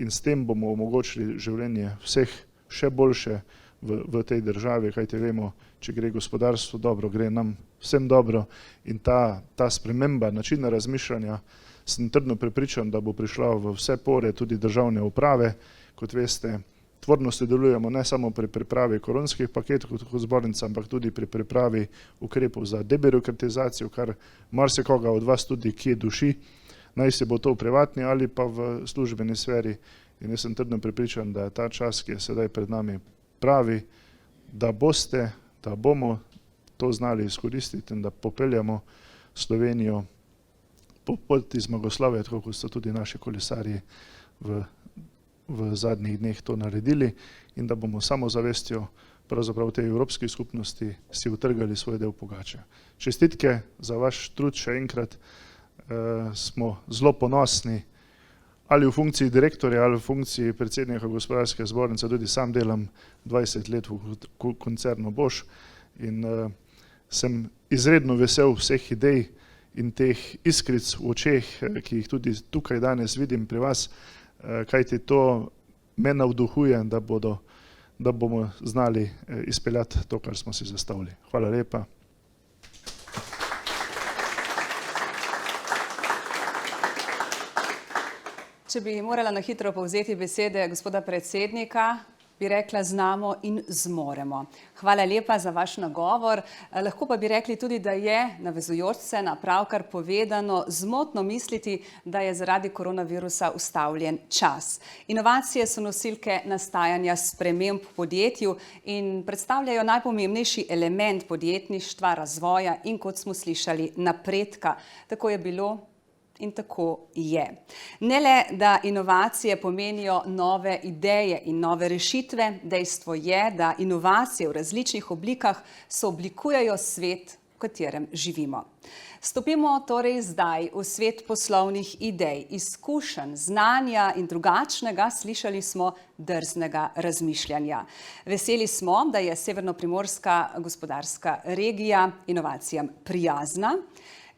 in s tem bomo omogočili življenje vseh še boljše v tej državi, kajti vemo, če gre gospodarstvo dobro, gre nam vsem dobro, in ta sprememba načina razmišljanja, sem trdno prepričan, da bo prišla v vse pore tudi državne uprave. Kot veste, tvorno sodelujemo ne samo pri pripravi koronskih paketov kot zbornica, ampak tudi pri pripravi ukrepov za debirokratizacijo, kar marsikoga od vas tudi kje duši, naj se bo to v privatni ali pa v službeni sferi. In jaz sem trdno prepričan, da je ta čas, ki je sedaj pred nami, pravi, da bomo to znali izkoristiti in da popeljamo Slovenijo po poti zmagoslavja, tako kot so tudi naši kolesarji v zadnjih dneh to naredili, in da bomo samozavestjo pravzaprav v tej evropski skupnosti si utrgali svoj del pogače. Čestitke za vaš trud še enkrat, smo zelo ponosni, ali v funkciji direktorja ali v funkciji predsednika gospodarske zbornice, tudi sam delam 20 let v koncernu Bosch in sem izredno vesel vseh idej in teh iskric v očeh, ki jih tudi tukaj danes vidim pri vas, kajti to me navduhuje, da bomo znali izpeljati to, kar smo si zastavili. Hvala lepa. Če bi morala na hitro povzeti besede gospoda predsednika, bi rekla znamo in zmoremo. Hvala lepa za vaš nagovor. Lahko pa bi rekli tudi, da je, navezujoč se na pravkar povedano, zmotno misliti, da je zaradi koronavirusa ustavljen čas. Inovacije so nosilke nastajanja sprememb v podjetju in predstavljajo najpomembnejši element podjetništva, razvoja in, kot smo slišali, napredka. Tako je bilo in tako je. Ne le, da inovacije pomenijo nove ideje in nove rešitve, dejstvo je, da inovacije v različnih oblikah sooblikujejo svet, v katerem živimo. Stopimo torej zdaj v svet poslovnih idej, izkušenj, znanja in drugačnega, slišali smo, drznega razmišljanja. Veseli smo, da je severnoprimorska gospodarska regija inovacijam prijazna.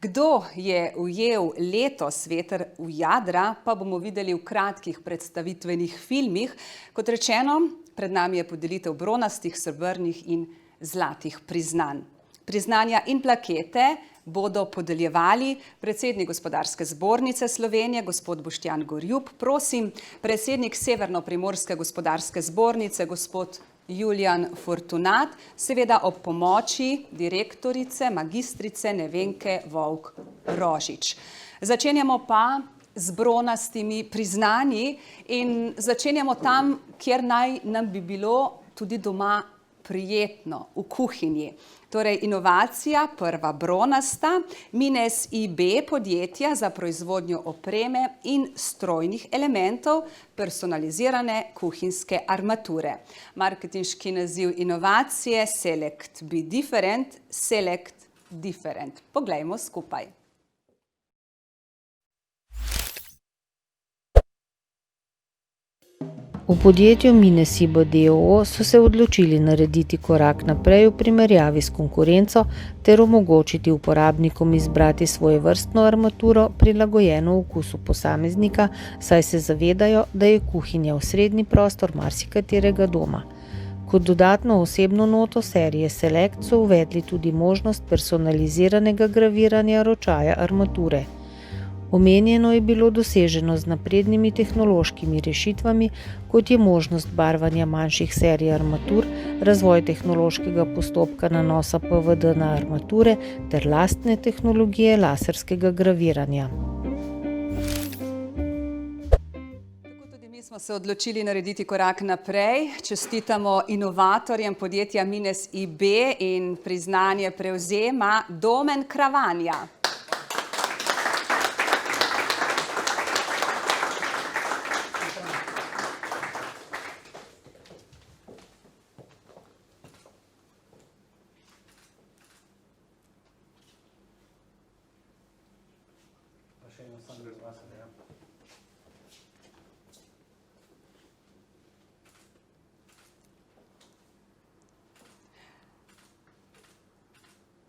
Kdo je ujel letos veter v jadra, pa bomo videli v kratkih predstavitvenih filmih. Kot rečeno, pred nami je podelitev bronastih, srebrnih in zlatih priznanj. Priznanja in plakete bodo podeljevali predsednik Gospodarske zbornice Slovenije, gospod Boštjan Gorjup. Prosim, predsednik Severnoprimorske gospodarske zbornice, gospod Julijan Fortunat, seveda ob pomoči direktorice, magistrice Nevenke Vovk-Rožič. Začenjamo pa z bronastimi priznanji in začenjamo tam, kjer naj nam bi bilo tudi doma prijetno, v kuhinji. Torej, inovacija, prva bronasta, Mines IB podjetja za proizvodnjo opreme in strojnih elementov, personalizirane kuhinjske armature. Marketinški naziv inovacije Select Be Different, Select Different. Poglejmo skupaj. V podjetju Mines IB d.o.o. so se odločili narediti korak naprej v primerjavi s konkurenco ter omogočiti uporabnikom izbrati svojevrstno armaturo, prilagojeno okusu posameznika, saj se zavedajo, da je kuhinja osrednji prostor marsikaterega doma. Kot dodatno osebno noto serije Select so uvedli tudi možnost personaliziranega graviranja ročaja armature. Omenjeno je bilo doseženo z naprednimi tehnološkimi rešitvami, kot je možnost barvanja manjših serij armatur, razvoj tehnološkega postopka nanosa PVD na armature ter lastne tehnologije laserskega graviranja. Tako tudi mi smo se odločili narediti korak naprej. Čestitamo inovatorjem podjetja Mines IB in priznanje prevzema Domen Kravanja.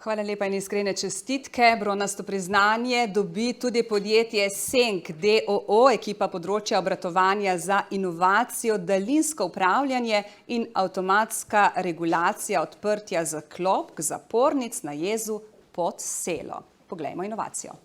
Hvala lepa in iskrene čestitke. Bronasto priznanje dobi tudi podjetje Senk d.o.o., ekipa področja obratovanja za inovacijo, daljinsko upravljanje in avtomatska regulacija odprtja zaklopk zapornic na jezu Pod Selo. Poglejmo inovacijo.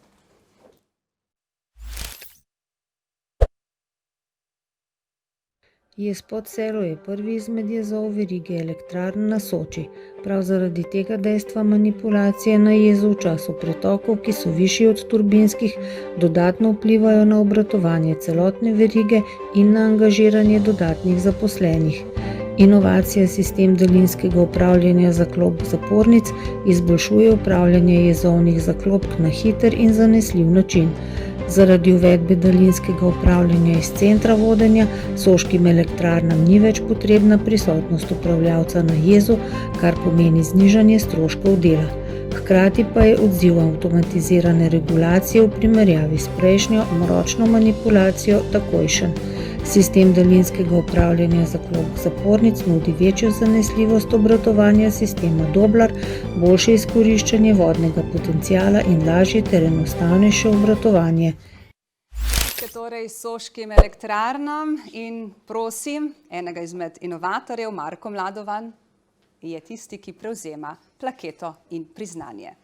Jez Pod Selo je prvi izmed jezov verige elektrarn na Soči. Prav zaradi tega dejstva manipulacije na jezu v času pretokov, ki so višji od turbinskih, dodatno vplivajo na obratovanje celotne verige in na angažiranje dodatnih zaposlenih. Inovacija sistem daljinskega upravljanja zaklopk zapornic izboljšuje upravljanje jezovnih zaklopk na hiter in zanesljiv način. Zaradi uvedbe daljinskega upravljanja iz centra vodenja soškim elektrarnam ni več potrebna prisotnost upravljavca na jezu, kar pomeni znižanje stroškov dela. Hkrati pa je odziv avtomatizirane regulacije v primerjavi s prejšnjo ročno manipulacijo takojšen. Sistem daljinskega upravljanja zaklopk zapornic nudi večjo zanesljivost obratovanja sistema Doblar, boljše izkoriščanje vodnega potenciala in lažje ter enostavnejše obratovanje. Torej soškim elektrarnam in prosim, enega izmed inovatorjev, Marko Mladovan, je tisti, ki prevzema plaketo in priznanje.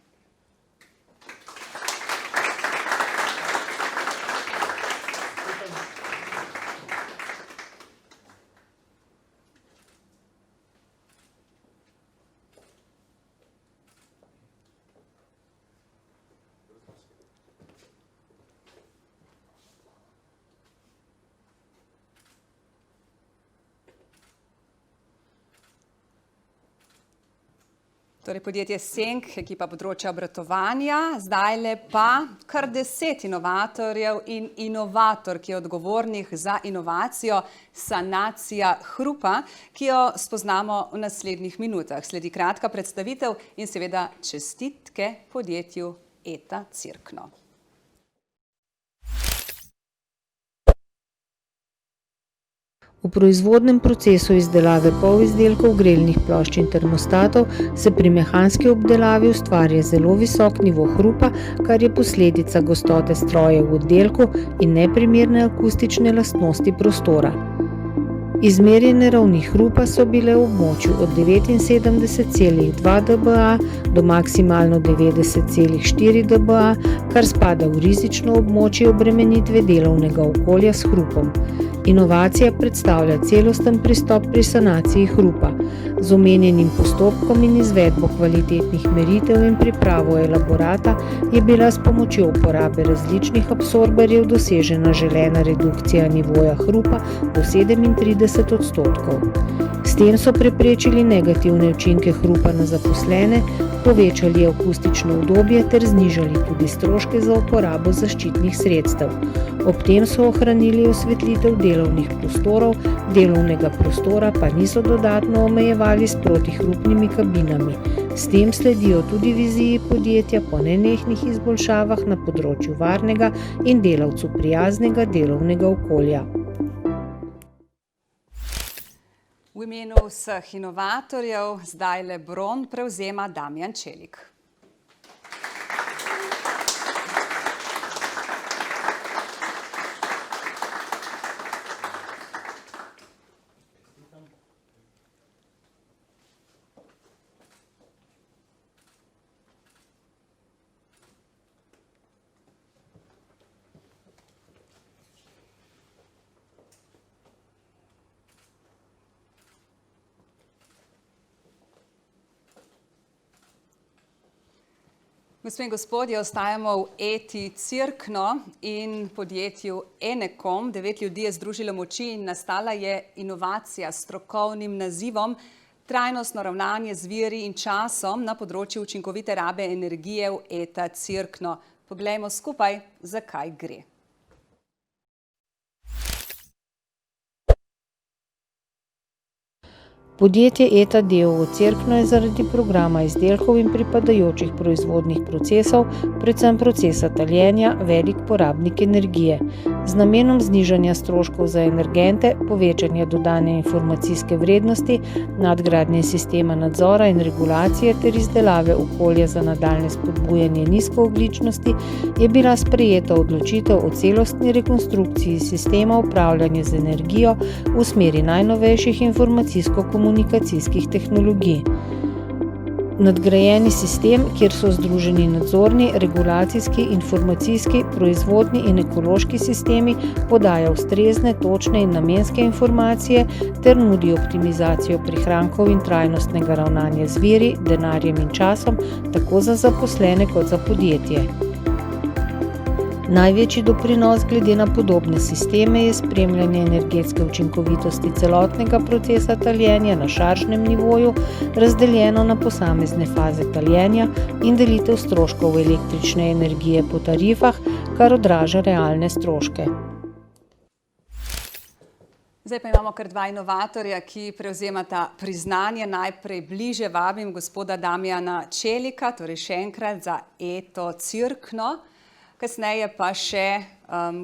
Torej podjetje Senk, ekipa področja obratovanja, zdajle pa kar 10 inovatorjev in inovatork je odgovornih za inovacijo sanacija hrupa, ki jo spoznamo v naslednjih minutah. Sledi kratka predstavitev in seveda čestitke podjetju ETA Cirkno. V proizvodnem procesu izdelave polizdelkov, grelnih plošč in termostatov se pri mehanski obdelavi ustvarja zelo visok nivo hrupa, kar je posledica gostote strojev v oddelku in neprimerne akustične lastnosti prostora. Izmerjene ravni hrupa so bile v območju od 79,2 dBA do maksimalno 90,4 dBA, kar spada v rizično območje obremenitve delovnega okolja s hrupom. Inovacija predstavlja celosten pristop pri sanaciji hrupa. Z omenjenim postopkom in izvedbo kvalitetnih meritev in pripravo elaborata je bila s pomočjo uporabe različnih absorberjev dosežena želena redukcija nivoja hrupa do 37%. S tem so preprečili negativne učinke hrupa na zaposlene, povečali akustično udobje ter znižali tudi stroške za uporabo zaščitnih sredstev. Ob tem so ohranili osvetlitev delovnih prostorov, delovnega prostora pa niso dodatno omejevali s protihrupnimi kabinami. S tem sledijo tudi viziji podjetja po nenehnih izboljšavah na področju varnega in delavcu prijaznega delovnega okolja. V imenu vseh inovatorjev zdajle bron prevzema Damjan Čelik. Gospe in gospodje, ostajamo v ETI Cirkno in podjetju Enekom. 9 ljudi je združilo moči in nastala je inovacija s strokovnim nazivom Trajnostno ravnanje z viri in časom na področju učinkovite rabe energije v ETA Cirkno. Poglejmo skupaj, zakaj gre. Podjetje ETA d.o.o. Cirkno je zaradi programa izdelkov in pripadajočih proizvodnih procesov, predvsem procesa taljenja, velik porabnik energije. z namenom znižanja stroškov za energente, povečanja dodane informacijske vrednosti, nadgradnje sistema nadzora in regulacije ter izdelave okolja za nadaljnje spodbujanje nizkoogljičnosti, je bila sprejeta odločitev o celostni rekonstrukciji sistema upravljanja z energijo v smeri najnovejših informacijsko-komunikacijskih tehnologij. Nadgrajeni sistem, kjer so združeni nadzorni, regulacijski, informacijski, proizvodni in ekološki sistemi, podaja ustrezne, točne in namenske informacije ter nudi optimizacijo prihrankov in trajnostnega ravnanja z viri, denarjem in časom, tako za zaposlene kot za podjetje. Največji doprinos glede na podobne sisteme je spremljanje energetske učinkovitosti celotnega procesa taljenja na šaržnem nivoju, razdeljeno na posamezne faze taljenja in delitev stroškov električne energije po tarifah, kar odraža realne stroške. Zdaj pa imamo kar dva inovatorja, ki prevzemata priznanje. Najprej bliže vabim gospoda Damjana Čelika, torej še enkrat za Eto Cirkno. Kasneje pa še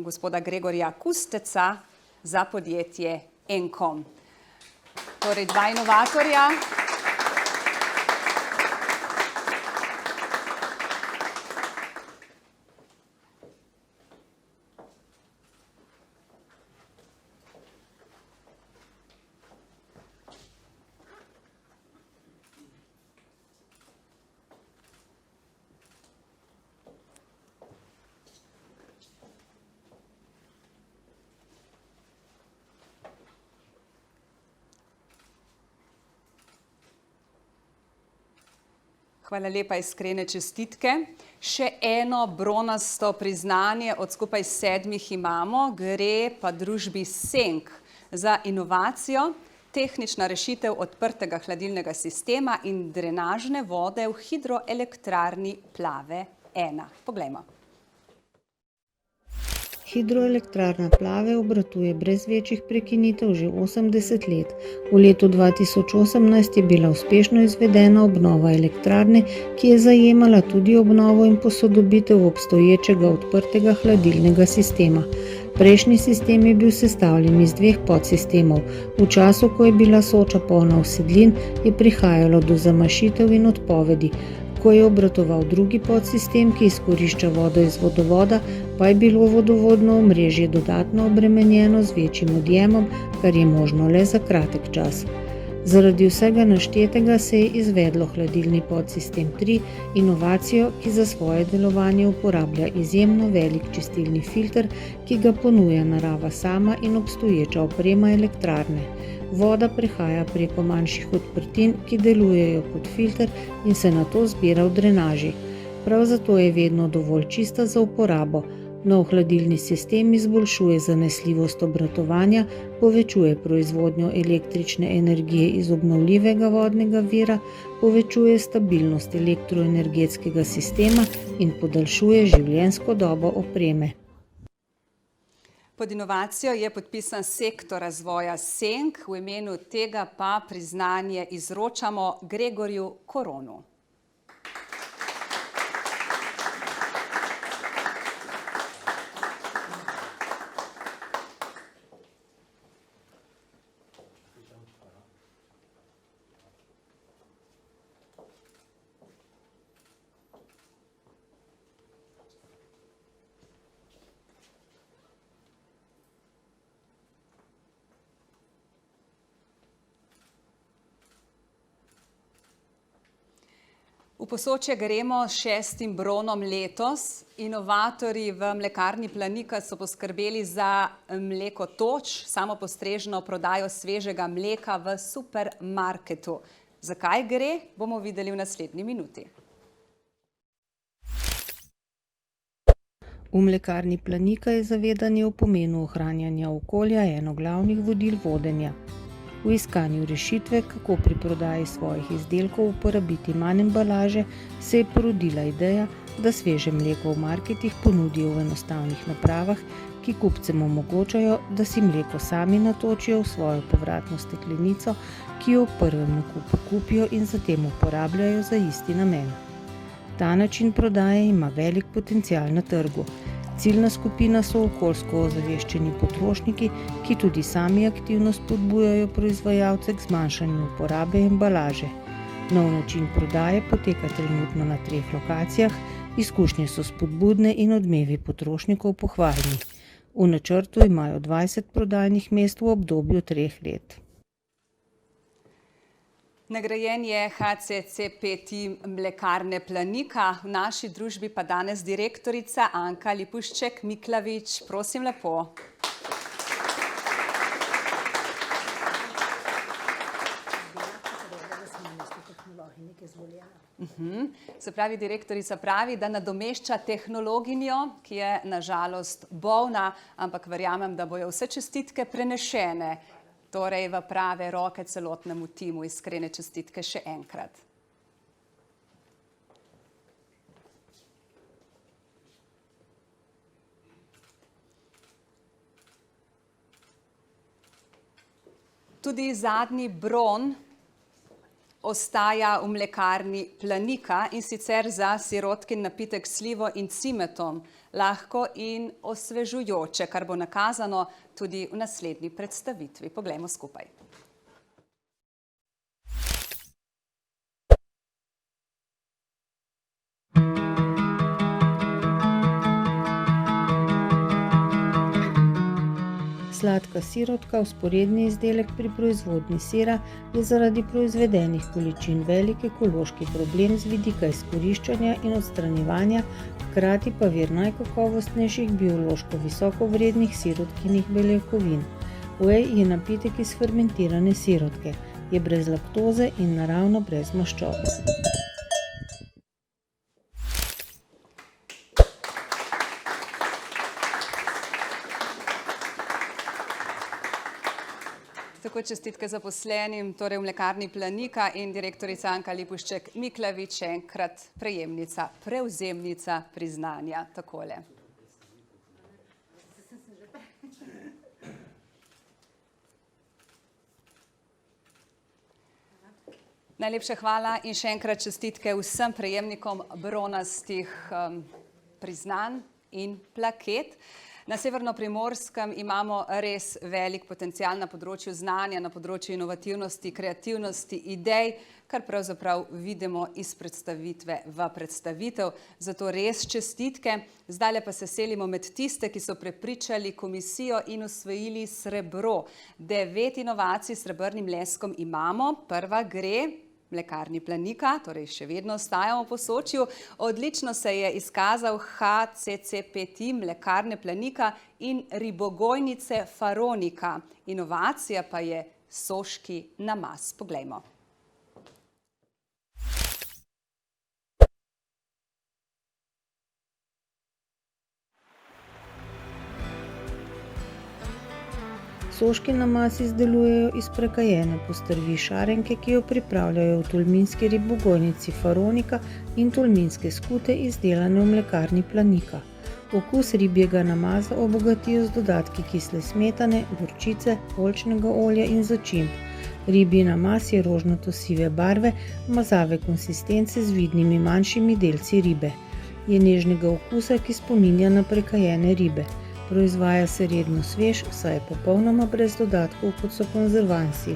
gospoda Gregorja Kusteca za podjetje Enkom. Torej, dva inovatorja. Hvala lepa, iskrene čestitke. Še eno bronasto priznanje od skupaj 7 imamo, gre pa družbi Senk za inovacijo, tehnična rešitev odprtega hladilnega sistema in drenažne vode v hidroelektrarni Plave 1. Poglejmo. Hidroelektrarna Plave obratuje brez večjih prekinitev že 80 let. V letu 2018 je bila uspešno izvedena obnova elektrarne, ki je zajemala tudi obnovo in posodobitev obstoječega odprtega hladilnega sistema. Prejšnji sistem je bil sestavljen iz 2 podsistemov. V času, ko je bila Soča polna usedlin, je prihajalo do zamašitev in odpovedi. Ko je obratoval drugi podsistem, ki izkorišča vodo iz vodovoda, pa je bilo vodovodno omrežje dodatno obremenjeno z večjim odjemom, kar je možno le za kratek čas. Zaradi vsega naštetega se je izvedlo hladilni podsistem 3, inovacijo, ki za svoje delovanje uporablja izjemno velik čistilni filter, ki ga ponuja narava sama in obstoječa oprema elektrarne. Voda prehaja preko manjših odprtin, ki delujejo kot filter in se nato zbira v drenaži. Prav zato je vedno dovolj čista za uporabo. Nov hladilni sistem izboljšuje zanesljivost obratovanja, povečuje proizvodnjo električne energije iz obnovljivega vodnega vira, povečuje stabilnost elektroenergetskega sistema in podaljšuje življenjsko dobo opreme. Pod inovacijo je podpisan sektor razvoja Senk, v imenu tega pa priznanje izročamo Gregorju Koronu. V Posočje gremo s 6. bronom letos. Inovatorji v mlekarni Planika so poskrbeli za mlekotoč, samopostrežno prodajo svežega mleka v supermarketu. Zakaj gre, bomo videli v naslednji minuti. V mlekarni Planika je zavedanje o pomenu ohranjanja okolja eno glavnih vodil vodenja. V iskanju rešitve, kako pri prodaji svojih izdelkov uporabiti manj embalaže, se je porodila ideja, da sveže mleko v marketih ponudijo v enostavnih napravah, ki kupcem omogočajo, da si mleko sami natočijo v svojo povratno steklenico, ki jo v prvem nakupu kupijo in zatem uporabljajo za isti namen. Ta način prodaje ima velik potencial na trgu. Ciljna skupina so okoljsko ozaveščeni potrošniki, ki tudi sami aktivno spodbujajo proizvajalce k zmanjšanju uporabe embalaže. Nov način prodaje poteka trenutno na 3 lokacijah, izkušnje so spodbudne in odmevi potrošnikov pohvalni. V načrtu imajo 20 prodajnih mest v obdobju 3 let. Nagrajen je HCCP tim Mlekarne Planika, v naši družbi pa danes direktorica Anka Lipušček-Miklavič. Prosim lepo. Se pravi, direktorica pravi, da nadomešča tehnologinjo, ki je na žalost bolna, ampak verjamem, da bojo vse čestitke prenešene, torej v prave roke celotnemu timu. Iskrene čestitke še enkrat. Tudi zadnji bron ostaja v Mlekarni Planika, in sicer za sirotkin napitek s slivo in cimetom, lahko in osvežujoče, kar bo nakazano tudi v naslednji predstavitvi. Poglejmo skupaj. Sladka sirotka, vzporedni izdelek pri proizvodnji sira, je zaradi proizvedenih količin velik ekološki problem z vidika izkoriščanja in odstranjevanja, hkrati pa vir najkakovostnejših biološko visokovrednih sirotkinih beljakovin. Whey je napitek iz fermentirane sirotke, je brez laktoze in naravno brez maščob. Tako čestitke zaposlenim, torej v Mlekarni Planika, in direktorica Anka Lipušček-Miklavič, še enkrat prejemnica, prevzemnica priznanja. Takole. Najlepša hvala in še enkrat čestitke vsem prejemnikom bronastih priznanj in plaket. Na Severnoprimorskem imamo res velik potencial na področju znanja, na področju inovativnosti, kreativnosti, idej, kar pravzaprav vidimo iz predstavitve v predstavitev. Zato res čestitke. Zdajle pa se selimo med tiste, ki so prepričali komisijo in osvojili srebro. 9 inovacij s srebrnim leskom imamo. Prva gre Mlekarni Planika, torej še vedno ostajamo po Sočiju. Odlično se je izkazal HCCP tim Mlekarne Planika in ribogojnice Faronika. Inovacija pa je soški namaz. Poglejmo. Soški namaz izdelujejo iz prekajene postrvi šarenke, ki jo pripravljajo v tolminski ribogojnici Faronika in tolminske skute, izdelane v Mlekarni Planika. Okus ribjega namaza obogatijo z dodatki kisle smetane, gorčice, oljčnega olja in začimb. Ribji namaz je rožnato-sive barve, mazave konsistence z vidnimi manjšimi delci ribe. Je nežnega okusa, ki spominja na prekajene ribe. Proizvaja se redno svež, saj je popolnoma brez dodatkov, kot so konzervansi.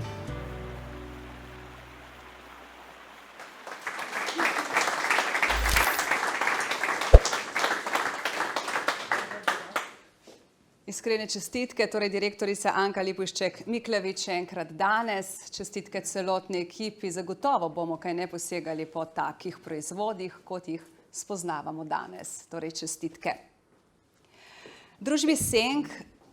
Iskrene čestitke, torej direktorica Anka Lipušček-Miklavič še enkrat danes. Čestitke celotni ekipi. Zagotovo bomo kaj ne posegali po takih proizvodih, kot jih spoznavamo danes. Torej čestitke. Družbi Senk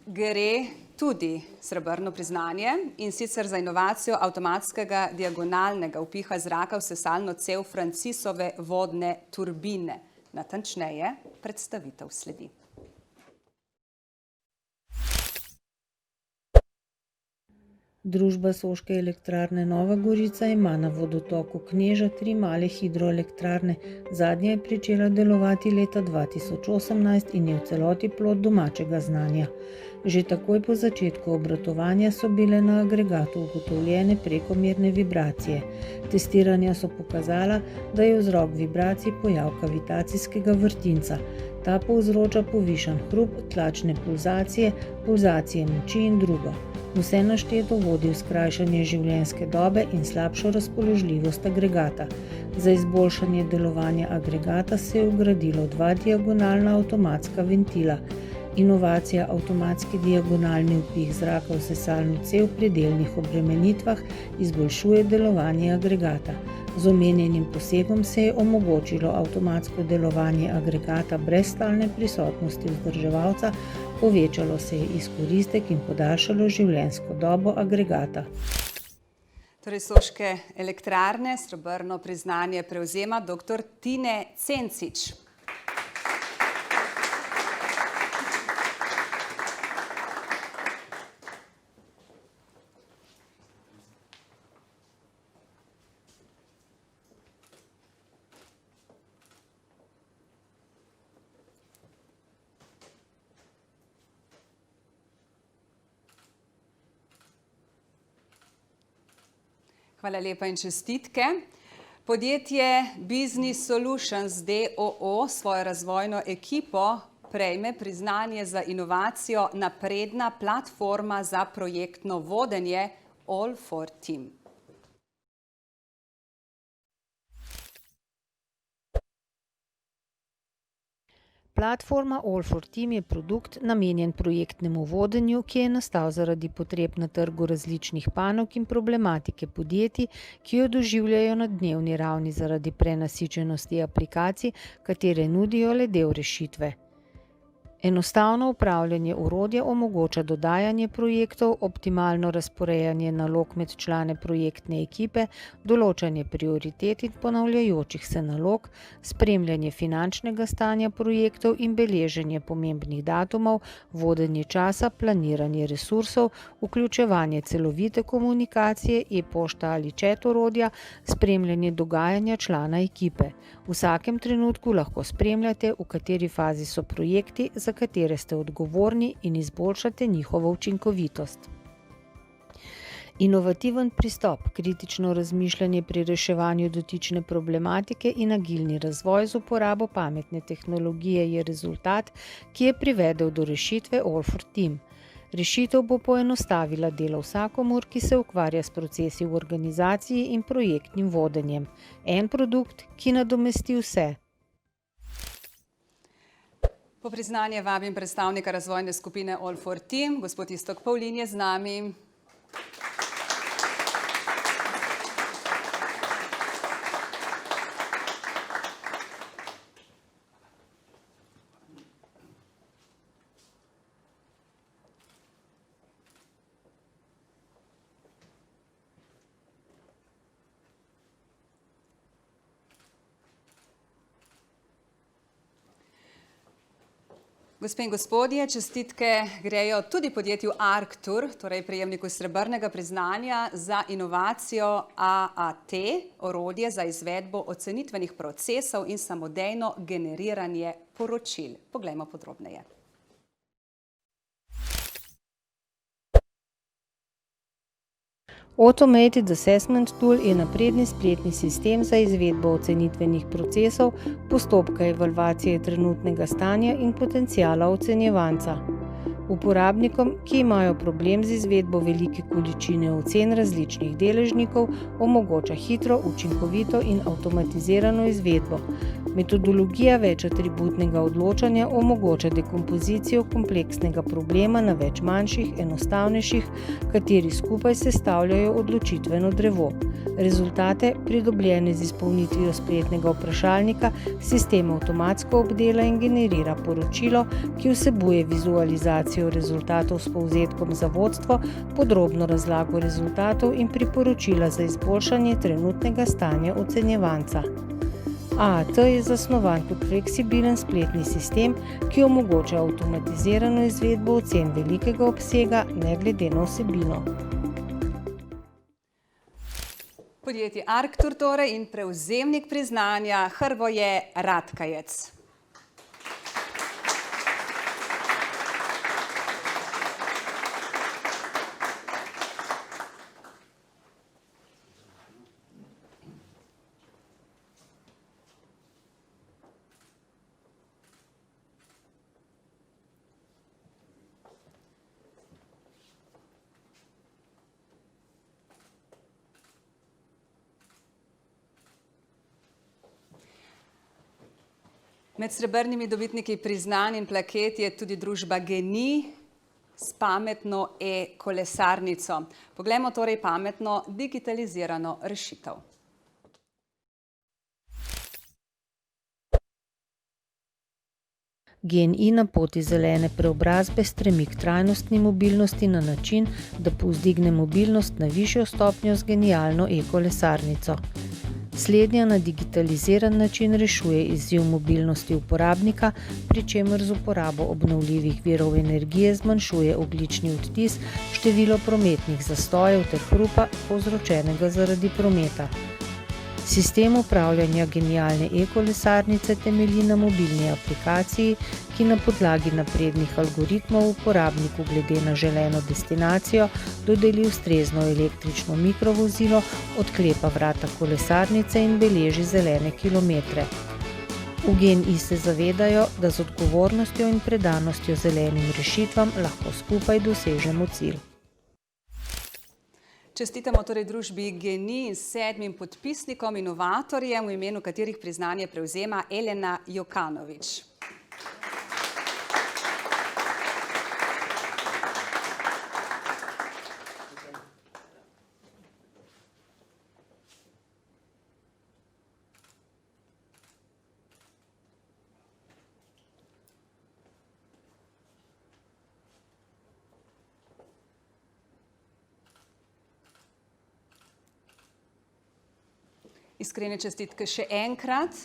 gre tudi srebrno priznanje, in sicer za inovacijo avtomatskega diagonalnega vpiha zraka v sesalno cev Francisove vodne turbine. Natančneje, predstavitev sledi. Družba Soške elektrarne Nova Gorica ima na vodotoku Kneža 3 male hidroelektrarne. Zadnja je pričela delovati leta 2018 in je v celoti plod domačega znanja. Že takoj po začetku obratovanja so bile na agregatu ugotovljene prekomerne vibracije. Testiranja so pokazala, da je vzrok vibracij pojav kavitacijskega vrtinca. Ta povzroča povišan hrup, tlačne pulzacije, pulzacije moči in drugo. Vse našteto vodi v skrajšanje življenjske dobe in slabšo razpoložljivost agregata. Za izboljšanje delovanja agregata se je vgradilo 2 diagonalna avtomatska ventila. Inovacija avtomatski diagonalni vpih zraka v sesalno cev pri delnih obremenitvah izboljšuje delovanje agregata. Z omenjenim posegom se je omogočilo avtomatsko delovanje agregata brez stalne prisotnosti vzdrževalca, povečalo se je izkoristek in podaljšalo življenjsko dobo agregata. Torej Soške elektrarne srebrno priznanje prevzema dr. Tine Cencič. Hvala lepa in čestitke. Podjetje Business Solutions d.o.o. svojo razvojno ekipo prejme priznanje za inovacijo napredna platforma za projektno vodenje All4Team. Platforma All4Team je produkt namenjen projektnemu vodenju, ki je nastal zaradi potreb na trgu različnih panog in problematike podjetij, ki jo doživljajo na dnevni ravni zaradi prenasičenosti aplikacij, katere nudijo le del rešitve. Enostavno upravljanje orodja omogoča dodajanje projektov, optimalno razporejanje nalog med člane projektne ekipe, določanje prioritet in ponavljajočih se nalog, spremljanje finančnega stanja projektov in beleženje pomembnih datumov, vodenje časa, planiranje resursov, vključevanje celovite komunikacije, e-pošta ali chat orodja, spremljanje dogajanja člana ekipe. V vsakem trenutku lahko spremljate, v kateri fazi so projekti, za katere ste odgovorni in izboljšate njihovo učinkovitost. Inovativen pristop, kritično razmišljanje pri reševanju dotične problematike in agilni razvoj z uporabo pametne tehnologije je rezultat, ki je privedel do rešitve All4Team. Rešitev bo poenostavila delo vsakomur, ki se ukvarja s procesi v organizaciji in projektnim vodenjem. En produkt, ki nadomesti vse. Po priznanje vabim predstavnika razvojne skupine All4Team, gospod Iztok Pavlin je z nami. Gospe in gospodje, čestitke grejo tudi podjetju Arctur, torej prejemniku srebrnega priznanja za inovacijo AAT, orodje za izvedbo ocenitvenih procesov in samodejno generiranje poročil. Poglejmo podrobneje. Automated Assessment Tool je napredni spletni sistem za izvedbo ocenitvenih procesov, postopka evalvacije trenutnega stanja in potenciala ocenjevanca. Uporabnikom, ki imajo problem z izvedbo velike količine ocen različnih deležnikov, omogoča hitro, učinkovito in avtomatizirano izvedbo. Metodologija večatributnega odločanja omogoča dekompozicijo kompleksnega problema na več manjših, enostavnejših, kateri skupaj sestavljajo odločitveno drevo. Rezultate, pridobljene z izpolnitvijo spletnega vprašalnika, sistem avtomatsko obdela in generira poročilo, ki vsebuje vizualizacijo rezultatov s povzetkom za vodstvo, podrobno razlago rezultatov in priporočila za izboljšanje trenutnega stanja ocenjevanca. AAT je zasnovan kot fleksibilen spletni sistem, ki omogoča avtomatizirano izvedbo ocen velikega obsega, ne glede na vsebino. Podjetje Arctur torej in prevzemnik priznanja Hrvoje Ratkajec. Med srebrnimi dobitniki priznanj in plaket je tudi družba GEN-I s pametno e-kolesarnico. Poglejmo torej pametno digitalizirano rešitev. GEN-I na poti zelene preobrazbe stremi k trajnostni mobilnosti na način, da povzdigne mobilnost na višjo stopnjo z genialno e-kolesarnico. Slednja na digitaliziran način rešuje izziv mobilnosti uporabnika, pri čemer z uporabo obnovljivih virov energije zmanjšuje ogljični odtis, število prometnih zastojev ter hrupa, povzročenega zaradi prometa. Sistem upravljanja genialne e-kolesarnice temelji na mobilni aplikaciji, ki na podlagi naprednih algoritmov uporabniku glede na želeno destinacijo dodeli ustrezno električno mikrovozilo, odklepa vrata kolesarnice in beleži zelene kilometre. V GEN-I se zavedajo, da z odgovornostjo in predanostjo zelenim rešitvam lahko skupaj dosežemo cilj. Čestitamo torej družbi GEN-I in 7 podpisnikom, inovatorjem, v imenu katerih priznanje prevzema Elena Jokanovič. Iskrene čestitke še enkrat.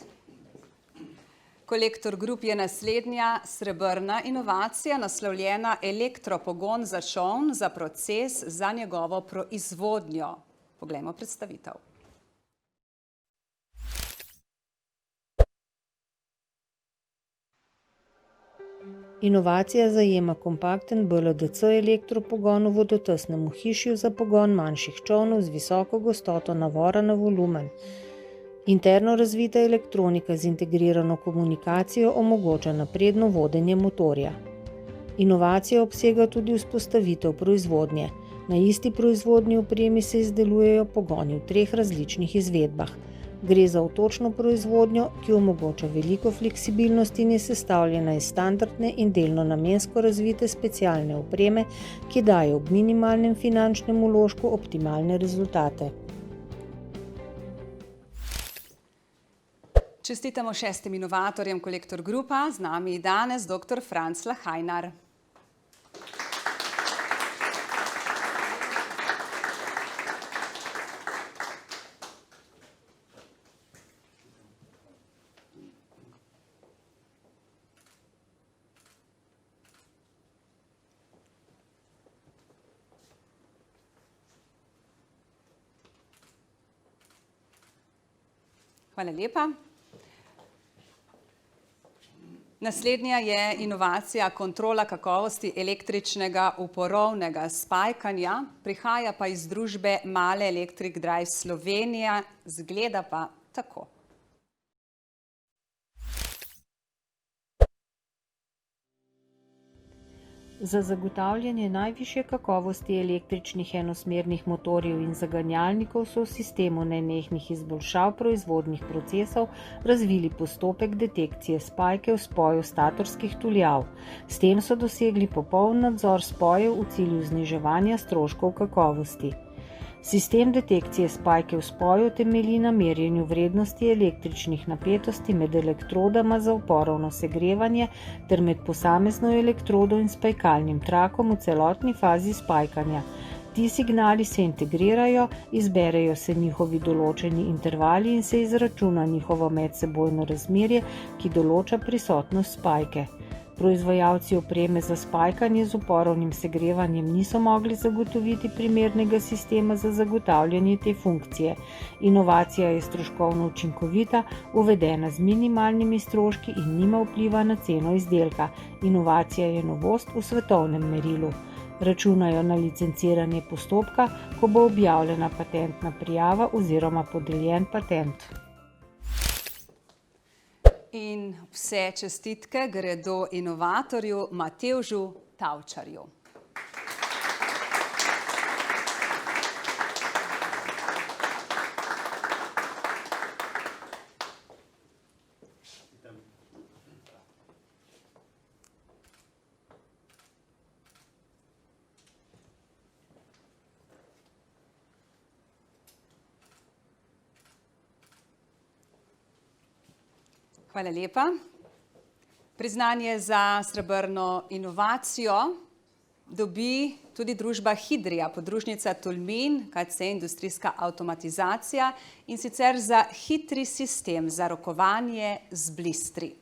Kolektor Group je naslednja srebrna inovacija, naslovljena elektropogon za čoln za proces za njegovo proizvodnjo. Poglejmo predstavitev. Inovacija zajema kompakten BLDC elektropogon v vodotesnem ohišju za pogon manjših čolnov z visoko gostoto navora na volumen. Interno razvita elektronika z integrirano komunikacijo omogoča napredno vodenje motorja. Inovacija obsega tudi vzpostavitev proizvodnje. Na isti proizvodni opremi se izdelujejo pogoni v 3 različnih izvedbah. Gre za otočno proizvodnjo, ki omogoča veliko fleksibilnosti in je sestavljena iz standardne in delno namensko razvite specialne opreme, ki daje ob minimalnem finančnem vložku optimalne rezultate. Čestitamo 6 inovatorjem Kolektor Grupa, z nami danes dr. Franc Lahajnar. Hvala lepa. Naslednja je inovacija kontrola kakovosti električnega uporovnega spajkanja. Prihaja pa iz družbe Male Electric Drive Slovenija, zgleda pa tako. Za zagotavljanje najvišje kakovosti električnih enosmernih motorjev in zaganjalnikov so v sistemu nenehnih izboljšav proizvodnih procesov razvili postopek detekcije spajke v spoju statorskih tuljav. S tem so dosegli popoln nadzor spojev v cilju zniževanja stroškov kakovosti. Sistem detekcije spajke v spoju temelji na merjenju vrednosti električnih napetosti med elektrodama za uporovno segrevanje ter med posamezno elektrodo in spajkalnim trakom v celotni fazi spajkanja. Ti signali se integrirajo, izberejo se njihovi določeni intervali in se izračuna njihovo medsebojno razmerje, ki določa prisotnost spajke. Proizvajalci opreme za spajkanje z uporovnim segrevanjem niso mogli zagotoviti primernega sistema za zagotavljanje te funkcije. Inovacija je stroškovno učinkovita, uvedena z minimalnimi stroški in nima vpliva na ceno izdelka. Inovacija je novost v svetovnem merilu. Računajo na licenciranje postopka, ko bo objavljena patentna prijava oziroma podeljen patent. In vse čestitke gredo inovatorju Matevžu Tavčarju. Hvala lepa. Priznanje za srebrno inovacijo dobi tudi družba Hidria, podružnica Tolmin, KC Industrijska avtomatizacija, in sicer za hitri sistem za rokovanje z blistri.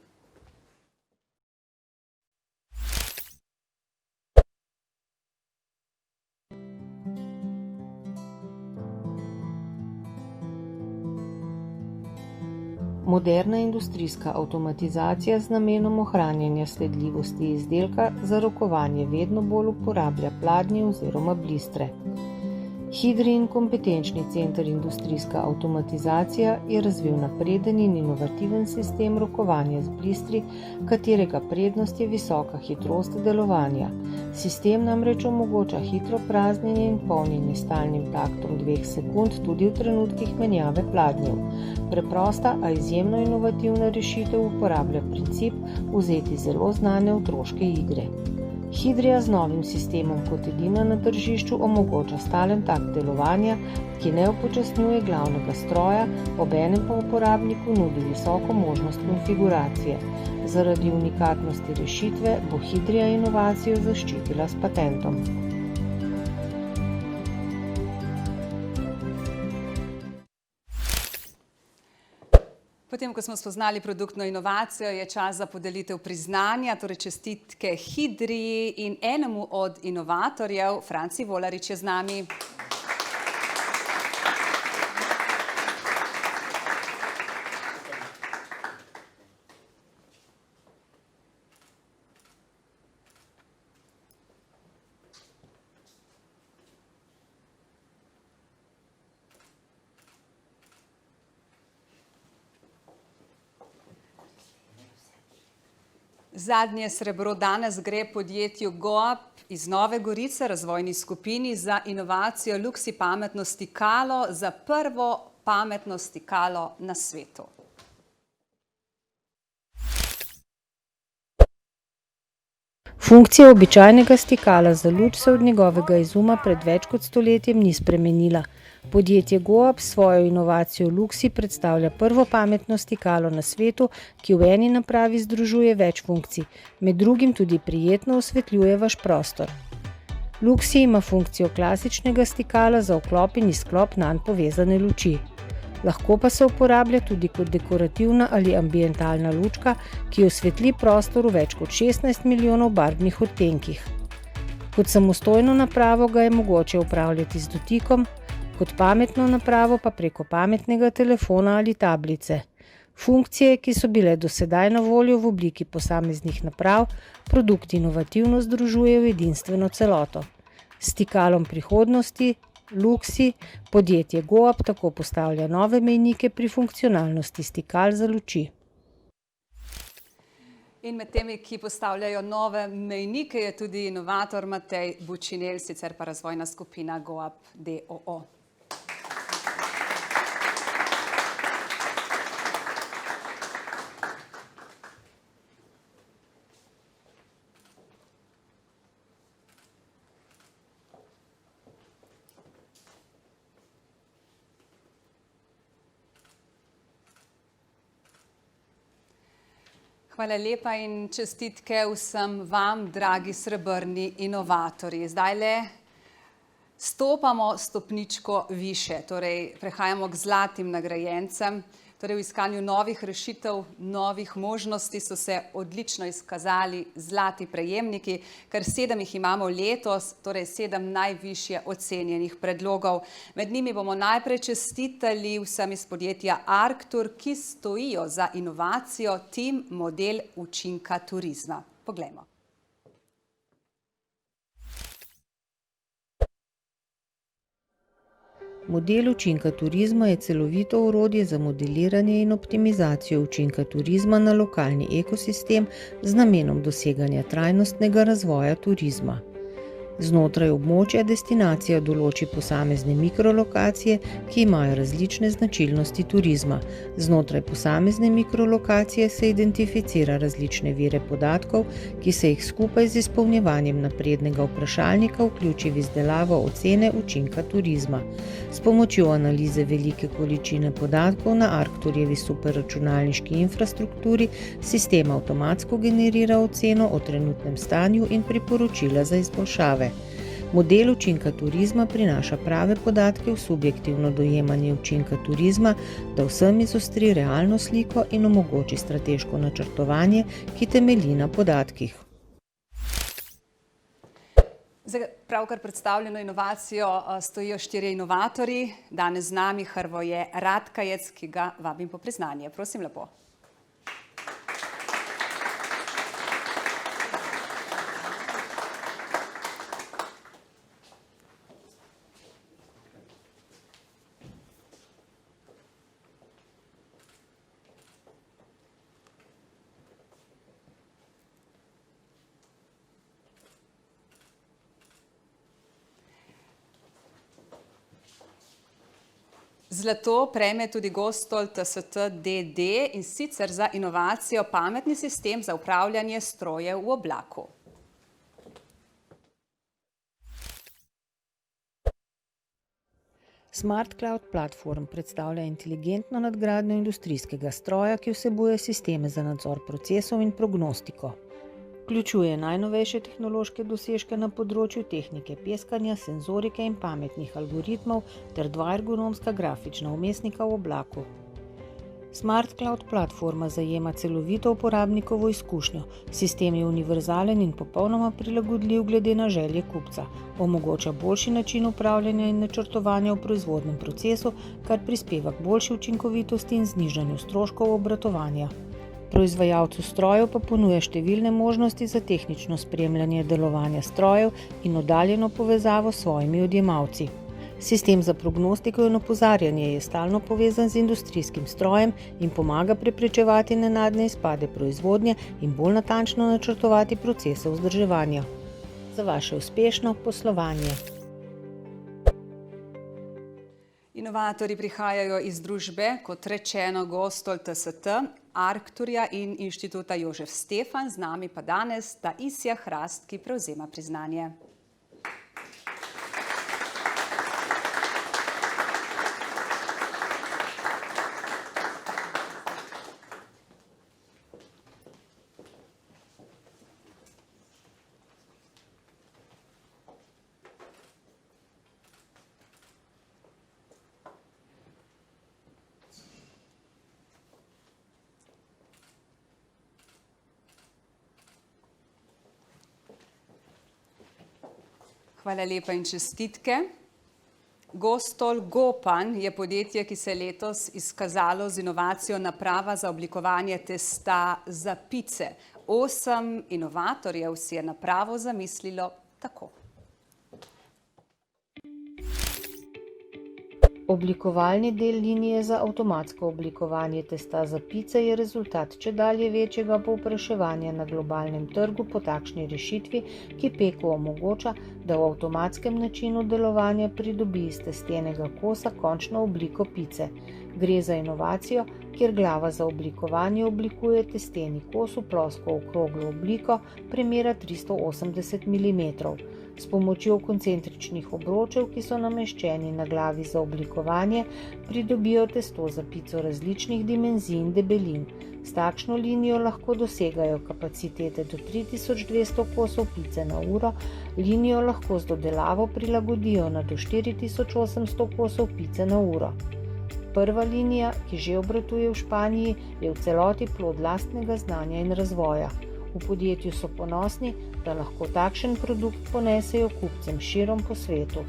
Moderna industrijska avtomatizacija z namenom ohranjanja sledljivosti izdelka za rokovanje vedno bolj uporablja pladnje oziroma blistre. Hidrin kompetenčni center Industrijska avtomatizacija je razvil napreden in inovativen sistem rokovanja z blistri, katerega prednost je visoka hitrost delovanja. Sistem namreč omogoča hitro praznjenje in polnjenje s stalnim taktom 2 sekund tudi v trenutkih menjave pladnjev. Preprosta, a izjemno inovativna rešitev uporablja princip vzeti zelo znane otroške igre. Hidria z novim sistemom kot edina na tržišču omogoča stalen takt delovanja, ki ne upočasnjuje glavnega stroja, obenem pa uporabniku nudi visoko možnost konfiguracije. Zaradi unikatnosti rešitve bo Hidria inovacijo zaščitila s patentom. Potem, ko smo spoznali produktno inovacijo, je čas za podelitev priznanja, torej čestitke Hidriji in enemu od inovatorjev, Franci Volarič je z nami. Zadnje srebro danes gre podjetju GOAP iz Nove Gorice, razvojni skupini za inovacijo Luxi pametno stikalo, za prvo pametno stikalo na svetu. Funkcija običajnega stikala za luč se od njegovega izuma pred več kot stoletjem ni spremenila. Podjetje GOAP s svojo inovacijo Luxi predstavlja prvo pametno stikalo na svetu, ki v eni napravi združuje več funkcij, med drugim tudi prijetno osvetljuje vaš prostor. Luxi ima funkcijo klasičnega stikala za vklop in izklop nanj povezane luči. Lahko pa se uporablja tudi kot dekorativna ali ambientalna lučka, ki osvetli prostor v več kot 16 milijonov barvnih odtenkih. Kot samostojno napravo ga je mogoče upravljati z dotikom, kot pametno napravo pa preko pametnega telefona ali tablice. Funkcije, ki so bile do sedaj na voljo v obliki posameznih naprav, produkt inovativno združuje v edinstveno celoto. S stikalom prihodnosti, Luxi, podjetje GOAP tako postavlja nove mejnike pri funkcionalnosti stikal za luči. In med temi, ki postavljajo nove mejnike, je tudi inovator Matej Bučinel, sicer pa razvojna skupina GOAP d.o.o. Hvala lepa in čestitke vsem vam, dragi srebrni inovatorji. Zdajle stopamo stopničko više, torej prehajamo k zlatim nagrajencem. Torej v iskanju novih rešitev, novih možnosti so se odlično izkazali zlati prejemniki, kar 7 jih imamo letos, torej 7 najvišje ocenjenih predlogov. Med njimi bomo najprej čestitali vsem iz podjetja Arctur, ki stojijo za inovacijo Team model učinka turizma. Poglejmo. Model učinka turizma je celovito orodje za modeliranje in optimizacijo učinka turizma na lokalni ekosistem z namenom doseganja trajnostnega razvoja turizma. Znotraj območja destinacija določi posamezne mikrolokacije, ki imajo različne značilnosti turizma. Znotraj posamezne mikrolokacije se identificira različne vire podatkov, ki se jih skupaj z izpolnjevanjem naprednega vprašalnika vključi v izdelavo ocene učinka turizma. S pomočjo analize velike količine podatkov na Arcturjevi superračunalniški infrastrukturi sistem avtomatsko generira oceno o trenutnem stanju in priporočila za izboljšave. Model učinka turizma prinaša prave podatke v subjektivno dojemanje učinka turizma, da vsem izostri realno sliko in omogoči strateško načrtovanje, ki temelji na podatkih. Za pravkar predstavljeno inovacijo stojijo 4 inovatorji. Danes z nami Hrvoje Ratkajec, ki ga vabim po priznanje. Prosim lepo. Zlato prejme tudi Gostol TST d.d. in sicer za inovacijo pametni sistem za upravljanje strojev v oblaku. Smart Cloud Platform predstavlja inteligentno nadgradnjo industrijskega stroja, ki vsebuje sisteme za nadzor procesov in prognostiko. Vključuje najnovejše tehnološke dosežke na področju tehnike peskanja, senzorike in pametnih algoritmov ter 2 ergonomska grafična vmesnika v oblaku. Smart Cloud platforma zajema celovito uporabnikovo izkušnjo. Sistem je univerzalen in popolnoma prilagodljiv glede na želje kupca. Omogoča boljši način upravljanja in načrtovanja v proizvodnem procesu, kar prispeva k boljši učinkovitosti in znižanju stroškov obratovanja. Proizvajalcu strojev pa ponuja številne možnosti za tehnično spremljanje delovanja strojev in oddaljeno povezavo s svojimi odjemalci. Sistem za prognostiko in opozarjanje je stalno povezan z industrijskim strojem in pomaga preprečevati nenadne izpade proizvodnje in bolj natančno načrtovati procese vzdrževanja. Za vaše uspešno poslovanje. Inovatorji prihajajo iz družbe, kot rečeno, Gostol TST, Arcturja in Inštituta Jožef Stefan, z nami pa danes Taisja Hrast, ki prevzema priznanje. Hvala lepa in čestitke. Gostol Gopan je podjetje, ki se je letos izkazalo z inovacijo naprava za oblikovanje testa za pice. 8 inovatorjev si je napravo zamislilo tako. Oblikovalni del linije za avtomatsko oblikovanje testa za pice je rezultat čedalje večjega povpraševanja na globalnem trgu po takšni rešitvi, ki peku omogoča, da v avtomatskem načinu delovanja pridobi iz testenega kosa končno obliko pice. Gre za inovacijo, kjer glava za oblikovanje oblikuje testeni kos v plosko okroglo obliko premera 380 mm. S pomočjo koncentričnih obročev, ki so nameščeni na glavi za oblikovanje, pridobijo testo za pico različnih dimenzij in debelin. S takšno linijo lahko dosegajo kapacitete do 3200 kosov pice na uro, linijo lahko z dodelavo prilagodijo na do 4800 kosov pice na uro. Prva linija, ki že obratuje v Španiji, je v celoti plod lastnega znanja in razvoja. V podjetju so ponosni, da lahko takšen produkt ponesejo kupcem širom po svetu.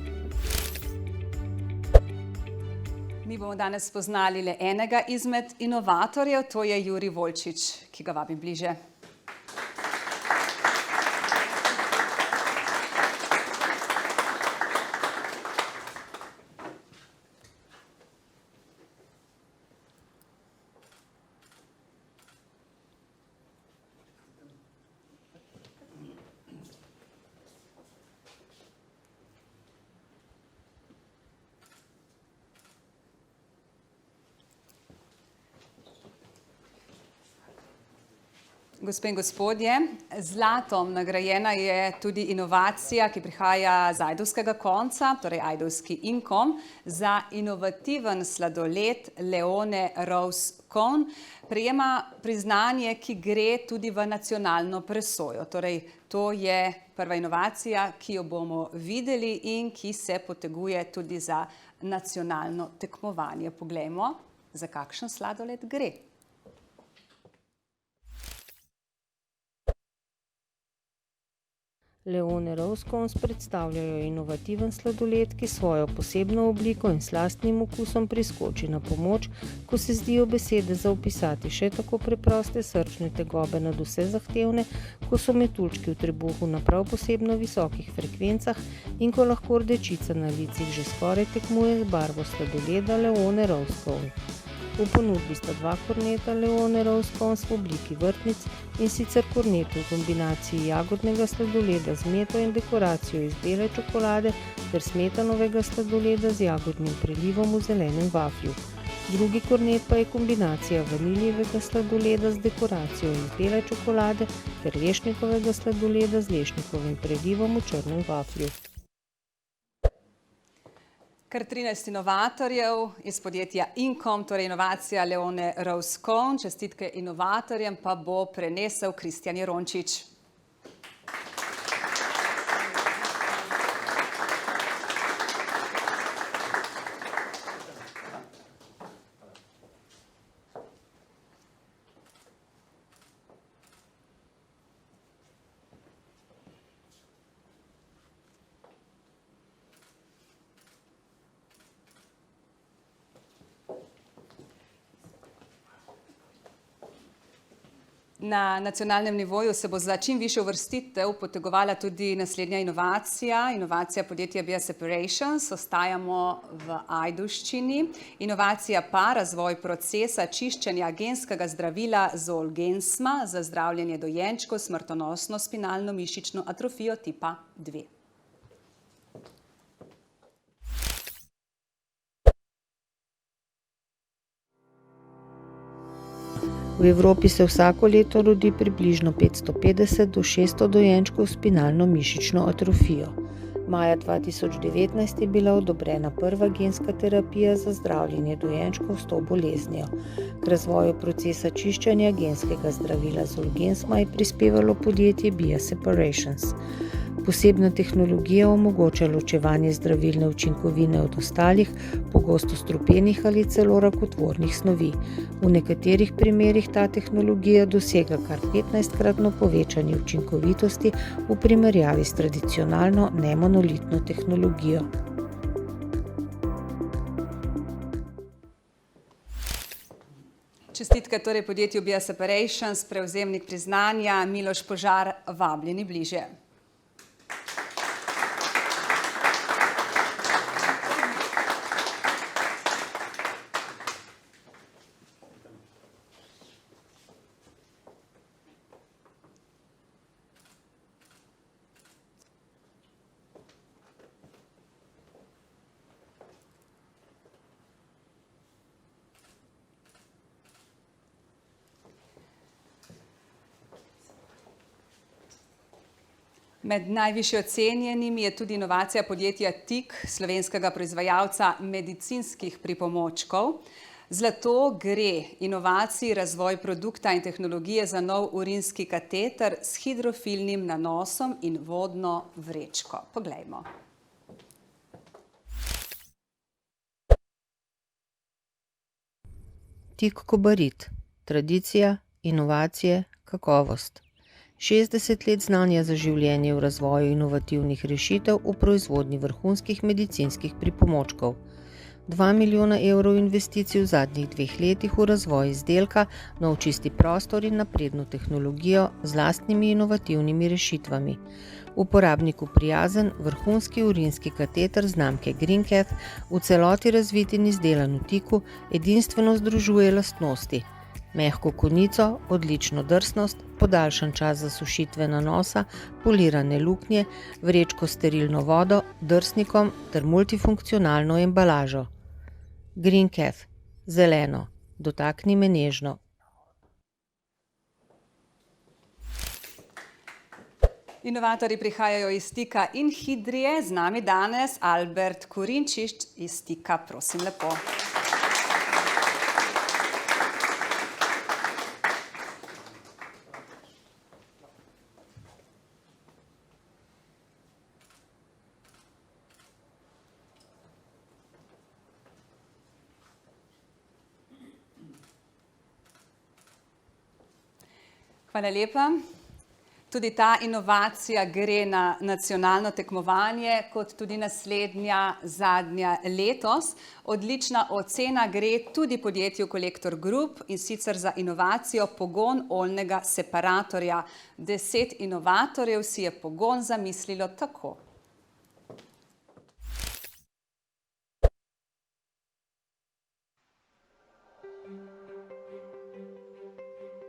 Mi bomo danes spoznali le enega izmed inovatorjev, to je Jurij Volčič, ki ga vabim bliže. Gospe in gospodje, z zlatom nagrajena je tudi inovacija, ki prihaja z ajdovskega konca, torej ajdovski Inkom, za inovativen sladoled Leone Rose Cone. Prejema priznanje, ki gre tudi v nacionalno presojo. Torej, to je prva inovacija, ki jo bomo videli in ki se poteguje tudi za nacionalno tekmovanje. Poglejmo, za kakšen sladoled gre. Leone Rose Cones predstavljajo inovativen sladoled, ki svojo posebno obliko in slastnim okusom priskoči na pomoč, ko se zdijo besede za opisati še tako preproste srčne tegobe nadvse zahtevne, ko so metuljčki v trebuhu na prav posebno visokih frekvencah in ko lahko rdečica na licih že skoraj tekmuje z barvo sladoleda Leone Rose Cones. V ponudbi sta 2 korneta Leone Rose Cones v obliki vrtnic, in sicer kornet v kombinaciji jagodnega sladoleda z meto in dekoracijo iz bele čokolade ter smetanovega sladoleda z jagodnim prelivom v zelenem vaflju. Drugi kornet pa je kombinacija vaniljevega sladoleda z dekoracijo iz bele čokolade ter lešnikovega sladoleda z lešnikovim prelivom v črnem vaflju. Kar 13 inovatorjev iz podjetja Inkom, torej inovacija Leone Rose Cone. Čestitke inovatorjem pa bo prenesel Kristjan Jerončič. Na nacionalnem nivoju se bo za čim višjo uvrstitev potegovala tudi naslednja inovacija, inovacija podjetja Bioseparations. Ostajamo v Ajdovščini. Inovacija pa razvoj procesa čiščenja genskega zdravila Zolgensma za zdravljenje dojenčkov s smrtonosno spinalno mišično atrofijo tipa 2. V Evropi se vsako leto rodi približno 550 do 600 dojenčkov s spinalno mišično atrofijo. Maja 2019 je bila odobrena prva genska terapija za zdravljenje dojenčkov s to boleznijo. K razvoju procesa čiščenja genskega zdravila Zolgensma je prispevalo podjetje Bioseparations. Posebna tehnologija omogoča ločevanje zdravilne učinkovine od ostalih, pogosto strupenih ali celo rakotvornih snovi. V nekaterih primerih ta tehnologija dosega kar 15-kratno povečanje učinkovitosti v primerjavi s tradicionalno nemonolitno tehnologijo. Čestitke torej podjetju Bioseparations, prevzemnik priznanja Miloš Požar, vabljeni bliže. Med najvišje ocenjenimi je tudi inovacija podjetja TIK, slovenskega proizvajalca medicinskih pripomočkov. Zlato gre inovaciji razvoj produkta in tehnologije za nov urinski kateter s hidrofilnim nanosom in vodno vrečko. Poglejmo. TIK Kobarid. Tradicija, inovacije, kakovost. 60 let znanja za življenje v razvoju inovativnih rešitev v proizvodnji vrhunskih medicinskih pripomočkov. 2 milijona evrov investicij v zadnjih 2 letih v razvoj izdelka, nov čisti prostor in napredno tehnologijo z lastnimi inovativnimi rešitvami. Uporabniku prijazen vrhunski urinski kateter znamke GreenCath v celoti razvit in izdelan v TIK-u edinstveno združuje lastnosti. Mehko konico, odlično drsnost, podaljšan čas za sušitve nanosa, polirane luknje, vrečko s sterilno vodo, drsnikom ter multifunkcionalno embalažo. GreenCath. Zeleno. Dotakni me nežno. Inovatorji prihajajo iz Tika in Hidrije, z nami danes Albert Kurinčič iz Tika, prosim lepo. Hvala lepa. Tudi ta inovacija gre na nacionalno tekmovanje, kot tudi naslednja, zadnja letos. Odlična ocena gre tudi podjetju Kolektor Group, in sicer za inovacijo pogon oljnega separatorja. 10 inovatorjev si je pogon zamislilo tako.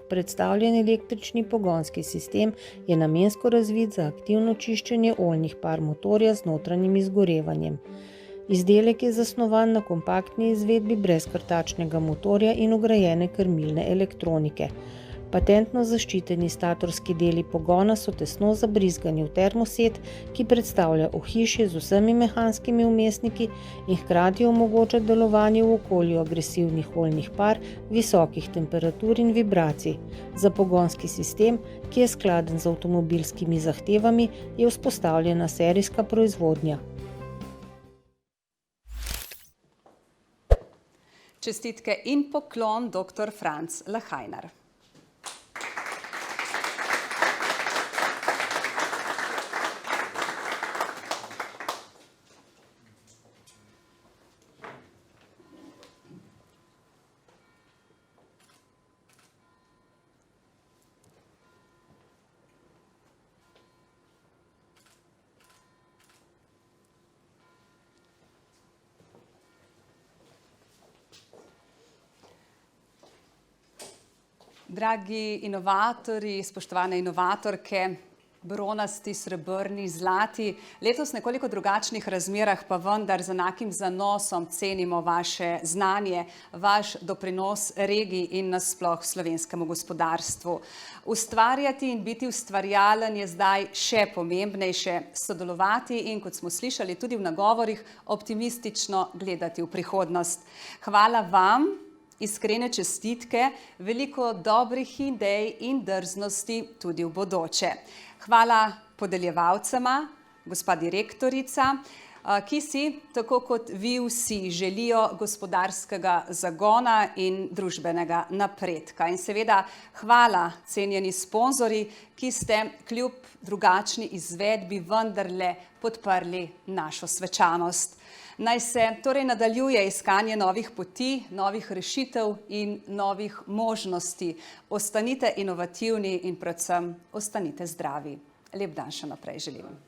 Predstavljen električni pogonski sistem je namensko razvit za aktivno čiščenje oljnih par motorja z notranjim izgorevanjem. Izdelek je zasnovan na kompaktni izvedbi brez krtačnega motorja in vgrajene krmilne elektronike. Patentno zaščiteni statorski deli pogona so tesno zabrizgani v termoset, ki predstavlja ohišje z vsemi mehanskimi vmesniki in hkrati omogoča delovanje v okolju agresivnih oljnih par, visokih temperatur in vibracij. Za pogonski sistem, ki je skladen z avtomobilskimi zahtevami, je vzpostavljena serijska proizvodnja. Čestitke in poklon dr. Franc Lahajnar. Dragi inovatorji, spoštovane inovatorke, bronasti, srebrni, zlati, letos v nekoliko drugačnih razmerah, pa vendar z enakim zanosom cenimo vaše znanje, vaš doprinos regiji in nasploh slovenskemu gospodarstvu. Ustvarjati in biti ustvarjalen je zdaj še pomembnejše, sodelovati in, kot smo slišali tudi v nagovorih, optimistično gledati v prihodnost. Hvala vam. Iskrene čestitke, veliko dobrih idej in drznosti tudi v bodoče. Hvala podeljevalcema, gospa direktorica, ki si, tako kot vi vsi, želijo gospodarskega zagona in družbenega napredka. In seveda hvala cenjeni sponzorji, ki ste kljub drugačni izvedbi vendarle podprli našo svečanost. Naj se torej nadaljuje iskanje novih poti, novih rešitev in novih možnosti. Ostanite inovativni in predvsem ostanite zdravi. Lep dan še naprej želim.